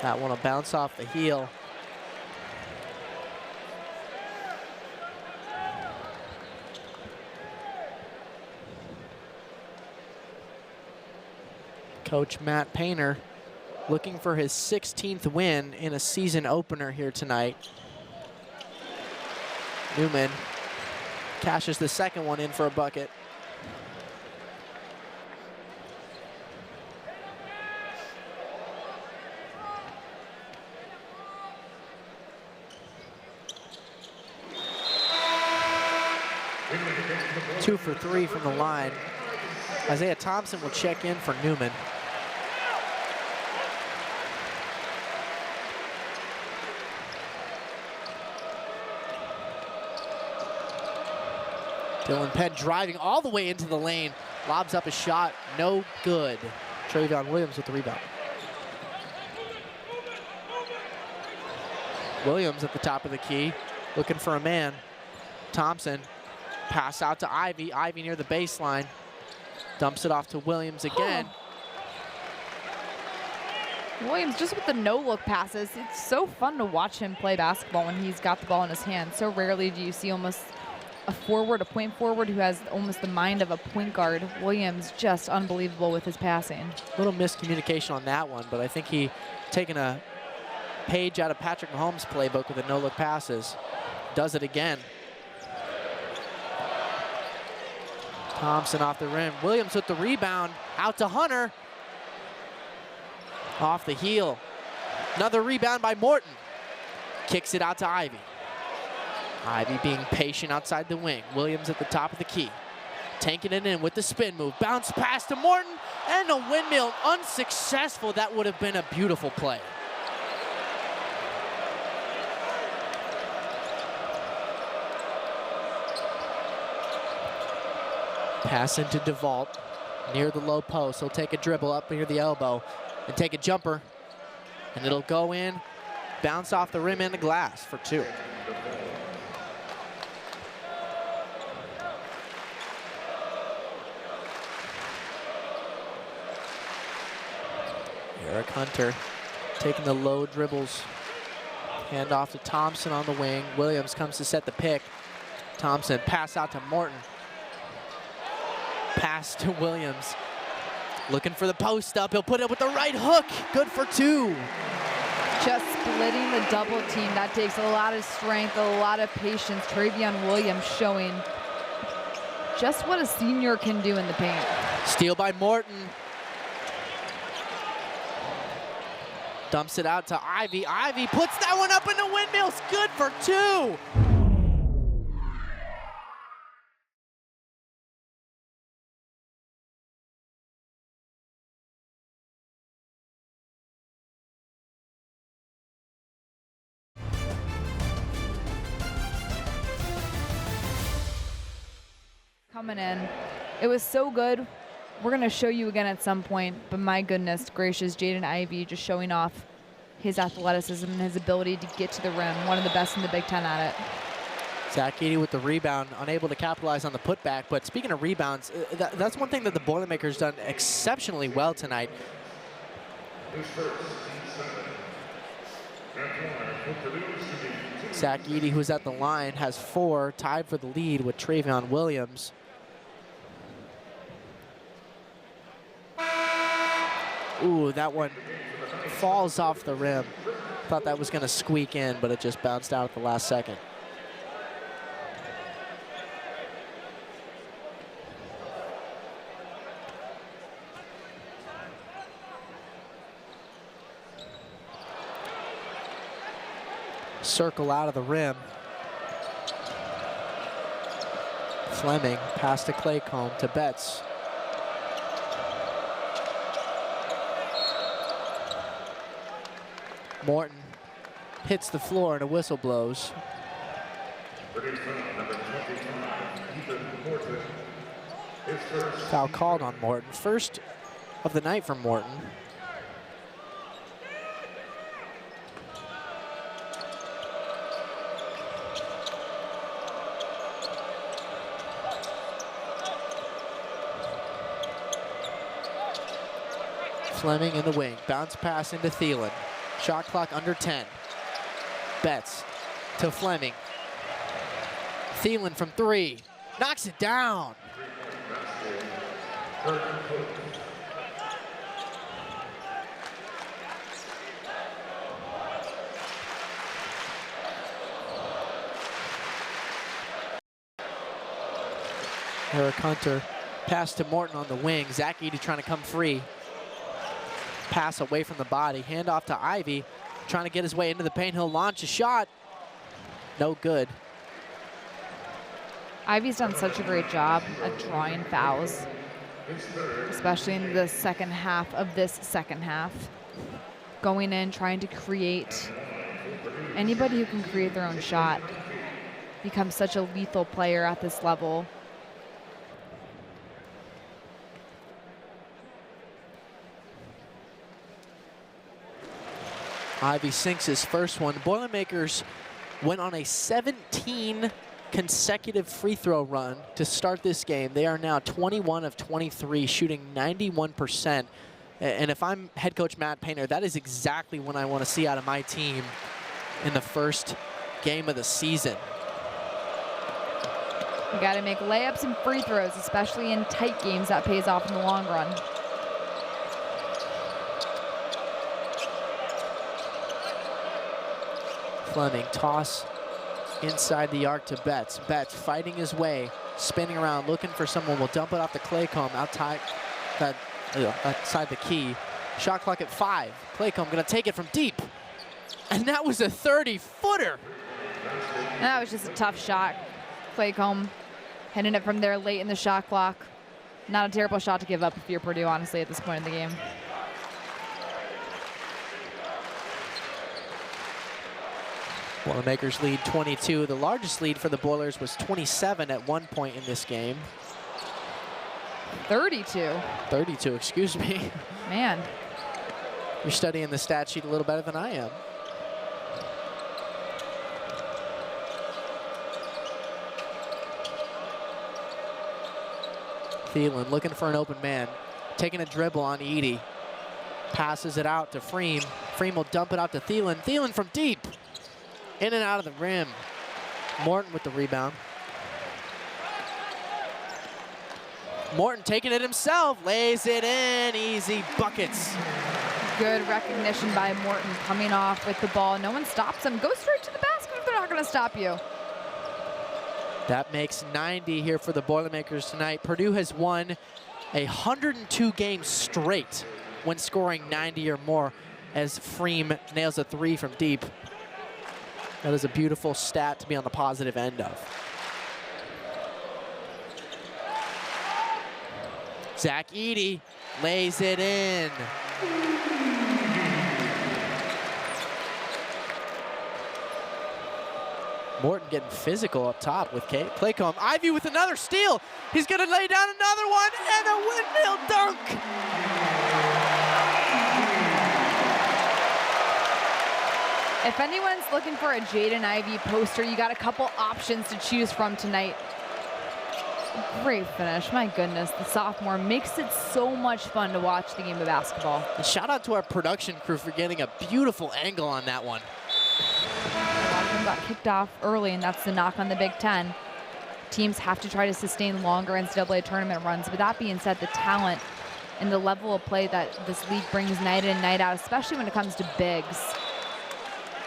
That one will bounce off the heel. Coach Matt Painter looking for his 16th win in a season opener here tonight. Newman cashes the second one in for a bucket. Two for three from the line. Isaiah Thompson will check in for Newman. Dylan Penn driving all the way into the lane. Lobs up a shot, no good. Trayvon Williams with the rebound. Williams at the top of the key, looking for a man. Thompson, pass out to Ivy. Ivy near the baseline. Dumps it off to Williams again.
Williams just with the no-look passes. It's so fun to watch him play basketball when he's got the ball in his hand. So rarely do you see almost a forward, a point forward who has almost the mind of a point guard. Williams just unbelievable with his passing.
A little miscommunication on that one, but I think he taken a page out of Patrick Mahomes' playbook with the no-look passes. Does it again. Thompson off the rim. Williams with the rebound. Out to Hunter. Off the heel. Another rebound by Morton. Kicks it out to Ivy. Ivy being patient outside the wing. Williams at the top of the key. Tanking it in with the spin move. Bounce pass to Morton. And a windmill. Unsuccessful. That would have been a beautiful play. Pass into DeVault, near the low post. He'll take a dribble up near the elbow and take a jumper. And it'll go in, bounce off the rim and the glass for two. Eric Hunter taking the low dribbles. Hand off to Thompson on the wing. Williams comes to set the pick. Thompson, pass out to Morton. Pass to Williams. Looking for the post up. He'll put it with the right hook. Good for two.
Just splitting the double team. That takes a lot of strength, a lot of patience. Trayvon Williams showing just what a senior can do in the paint.
Steal by Morton. Dumps it out to Ivy. Ivy puts that one up in the windmills. Good for two.
Coming in. It was so good. We're going to show you again at some point, but my goodness gracious, Jaden Ivey just showing off his athleticism and his ability to get to the rim. One of the best in the Big Ten at it.
Zach Edey with the rebound, unable to capitalize on the putback. But speaking of rebounds, that's one thing that the Boilermakers done exceptionally well tonight. Zach Edey, who's at the line, has 4, tied for the lead with Trayvon Williams. Ooh, that one falls off the rim. Thought that was going to squeak in, but it just bounced out at the last second. Circle out of the rim. Fleming, pass to Claycomb, to Betts. Morton hits the floor and a whistle blows. Foul called on Morton. First of the night for Morton. Fleming in the wing. Bounce pass into Thielen. Shot clock under 10. Betts to Fleming. Thielen from 3. Knocks it down. Eric Hunter. Pass to Morton on the wing. Zach Edey trying to come free. Pass away from the body. Hand off to Ivy. Trying to get his way into the paint. He'll launch a shot. No good.
Ivy's done such a great job at drawing fouls, especially in the second half of this second half. Going in, trying to create. Anybody who can create their own shot becomes such a lethal player at this level.
Ivy sinks his first one. Boilermakers went on a 17 consecutive free throw run to start this game. They are now 21 of 23, shooting 91%. And if I'm head coach Matt Painter, that is exactly what I want to see out of my team in the first game of the season.
You got to make layups and free throws, especially in tight games. That pays off in the long run.
Fleming, toss inside the arc to Betts. Betts fighting his way, spinning around, looking for someone. Will dump it off to Claycomb outside the key. Shot clock at 5. Claycomb gonna take it from deep. And that was a 30-footer.
That was just a tough shot. Claycomb hitting it from there late in the shot clock. Not a terrible shot to give up if you're Purdue, honestly, at this point in the game.
Boilermakers lead 22. The largest lead for the Boilers was 27 at one point in this game.
32.
32, excuse me.
Man.
You're studying the stat sheet a little better than I am. Thielen looking for an open man. Taking a dribble on Edey. Passes it out to Freem. Freem will dump it out to Thielen. Thielen from deep. In and out of the rim. Morton with the rebound. Morton taking it himself. Lays it in. Easy buckets.
Good recognition by Morton coming off with the ball. No one stops him. Go straight to the basket if they're not going to stop you.
That makes 90 here for the Boilermakers tonight. Purdue has won 102 games straight when scoring 90 or more as Freem nails a 3 from deep. That is a beautiful stat to be on the positive end of. Zach Edey lays it in. Morton getting physical up top with Claycomb. Ivy with another steal. He's going to lay down another one and a windmill dunk.
If anyone's looking for a Jaden Ivey poster, you got a couple options to choose from tonight. Great finish, my goodness. The sophomore makes it so much fun to watch the game of basketball.
And shout out to our production crew for getting a beautiful angle on that one.
A lot of them got kicked off early, and that's the knock on the Big Ten. Teams have to try to sustain longer NCAA tournament runs. With that being said, the talent and the level of play that this league brings night in and night out, especially when it comes to bigs,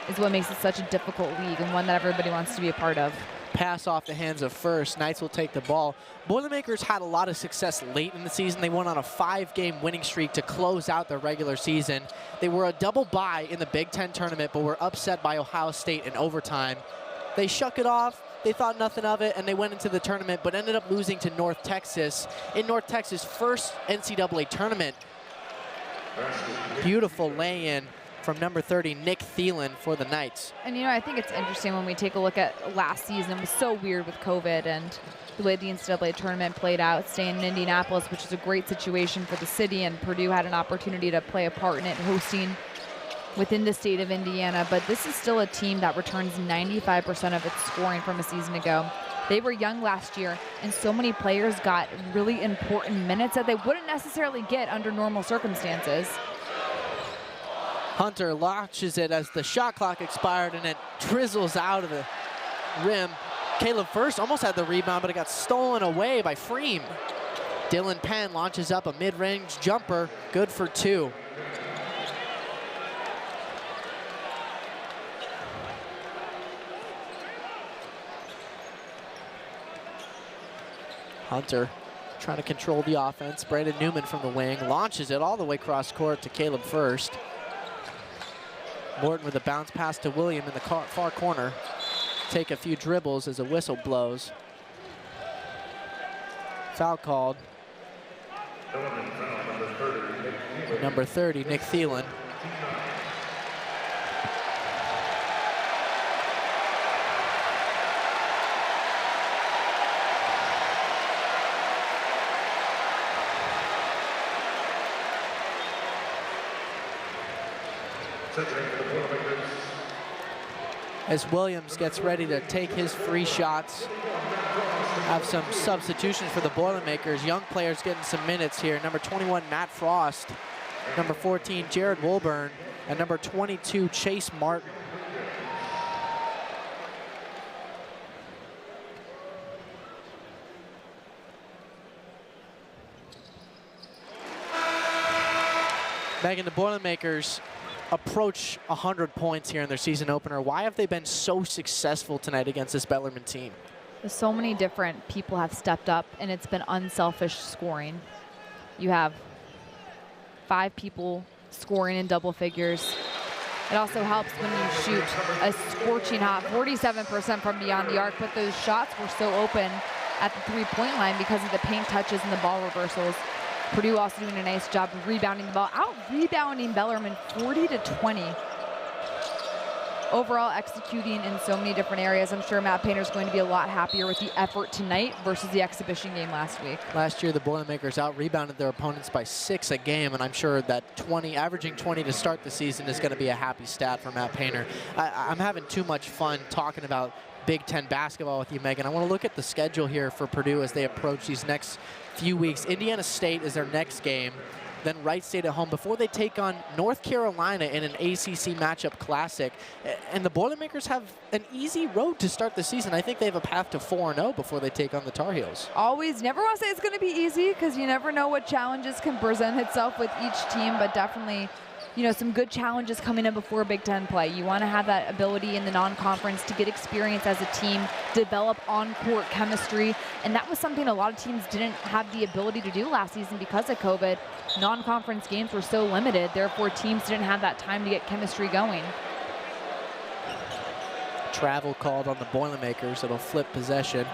is what makes it such a difficult league and one that everybody wants to be a part of.
Pass off the hands of First. Knights will take the ball. Boilermakers had a lot of success late in the season. They went on a 5-game winning streak to close out their regular season. They were a double bye in the Big Ten tournament, but were upset by Ohio State in overtime. They shook it off. They thought nothing of it, and they went into the tournament, but ended up losing to North Texas in North Texas' first NCAA tournament. Beautiful lay-in from number 30, Nick Thielen, for the Knights.
And you know, I think it's interesting when we take a look at last season. It was so weird with COVID and the way the NCAA tournament played out, staying in Indianapolis, which is a great situation for the city, and Purdue had an opportunity to play a part in it, hosting within the state of Indiana. But this is still a team that returns 95% of its scoring from a season ago. They were young last year, and so many players got really important minutes that they wouldn't necessarily get under normal circumstances.
Hunter launches it as the shot clock expired, and it drizzles out of the rim. Caleb First almost had the rebound, but it got stolen away by Freem. Dylan Penn launches up a mid-range jumper, good for 2. Hunter trying to control the offense. Brandon Newman from the wing launches it all the way cross court to Caleb First. Morton with a bounce pass to William in the far corner. Take a few dribbles as a whistle blows. Foul called. Number 30, Nick Thielen. As Williams gets ready to take his free shots, have some substitutions for the Boilermakers. Young players getting some minutes here. Number 21, Matt Frost. Number 14, Jared Wolburn. And number 22, Chase Martin. Megan, the Boilermakers approach 100 points here in their season opener. Why have they been so successful tonight against this Bellarmine team?
So many different people have stepped up, and it's been unselfish scoring. You have 5 people scoring in double figures. It also helps when you shoot a scorching hot 47% from beyond the arc, but those shots were so open at the three-point line because of the paint touches and the ball reversals. Purdue also doing a nice job of rebounding the ball, out-rebounding Bellarmine 40-20. Overall executing in so many different areas. I'm sure Matt Painter's going to be a lot happier with the effort tonight versus the exhibition game last week.
Last year, the Boilermakers out-rebounded their opponents by 6 a game, and I'm sure that averaging 20 to start the season is going to be a happy stat for Matt Painter. I'm having too much fun talking about Big Ten basketball with you, Megan. I want to look at the schedule here for Purdue as they approach these next few weeks. Indiana State is their next game, then Wright State at home before they take on North Carolina in an ACC matchup classic. And the Boilermakers have an easy road to start the season. I think they have a path to 4-0 before they take on the Tar Heels.
Always, never want to say it's going to be easy because you never know what challenges can present itself with each team, but definitely, you know, some good challenges coming in before Big Ten play. You want to have that ability in the non-conference to get experience as a team, develop on-court chemistry, and that was something a lot of teams didn't have the ability to do last season because of COVID. Non-conference games were so limited, therefore teams didn't have that time to get chemistry going.
Travel called on the Boilermakers. It'll flip possession.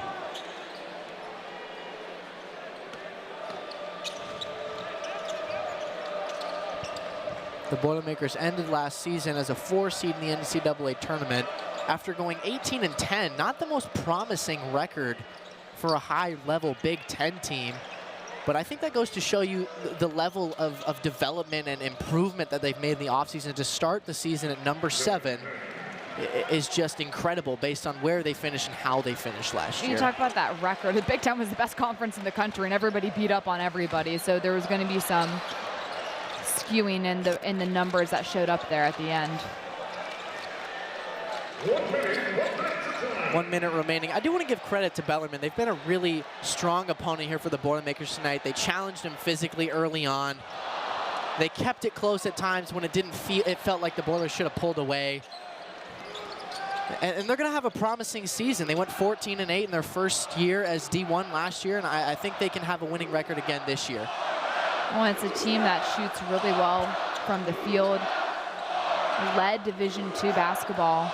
The Boilermakers ended last season as a 4 seed in the NCAA tournament after going 18-10. Not the most promising record for a high-level Big Ten team, but I think that goes to show you the level of development and improvement that they've made in the offseason. To start the season at number 7 is just incredible based on where they finished and how they finished last year.
You talk about that record. The Big Ten was the best conference in the country, and everybody beat up on everybody, so there was going to be some skewing in the numbers that showed up there at the end.
1 minute remaining. I do want to give credit to Bellarmine. They've been a really strong opponent here for the Boilermakers tonight. They challenged them physically early on. They kept it close at times when it felt like the Boilers should have pulled away. And they're going to have a promising season. They went 14-8 in their first year as D1 last year, and I think they can have a winning record again this year.
Well, it's a team that shoots really well from the field, led Division II basketball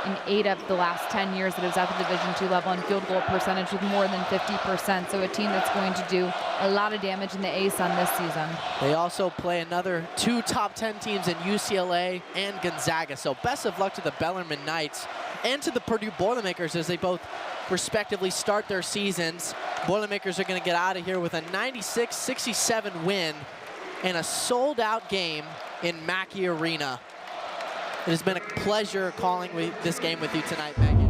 in 8 of the last 10 years that it was at the Division II level, and field goal percentage with more than 50%. So a team that's going to do a lot of damage in the ASUN this season.
They also play another 2 top 10 teams in UCLA and Gonzaga. So best of luck to the Bellarmine Knights and to the Purdue Boilermakers as they both respectively start their seasons. Boilermakers are going to get out of here with a 96-67 win and a sold-out game in Mackey Arena. It has been a pleasure calling this game with you tonight, Megan.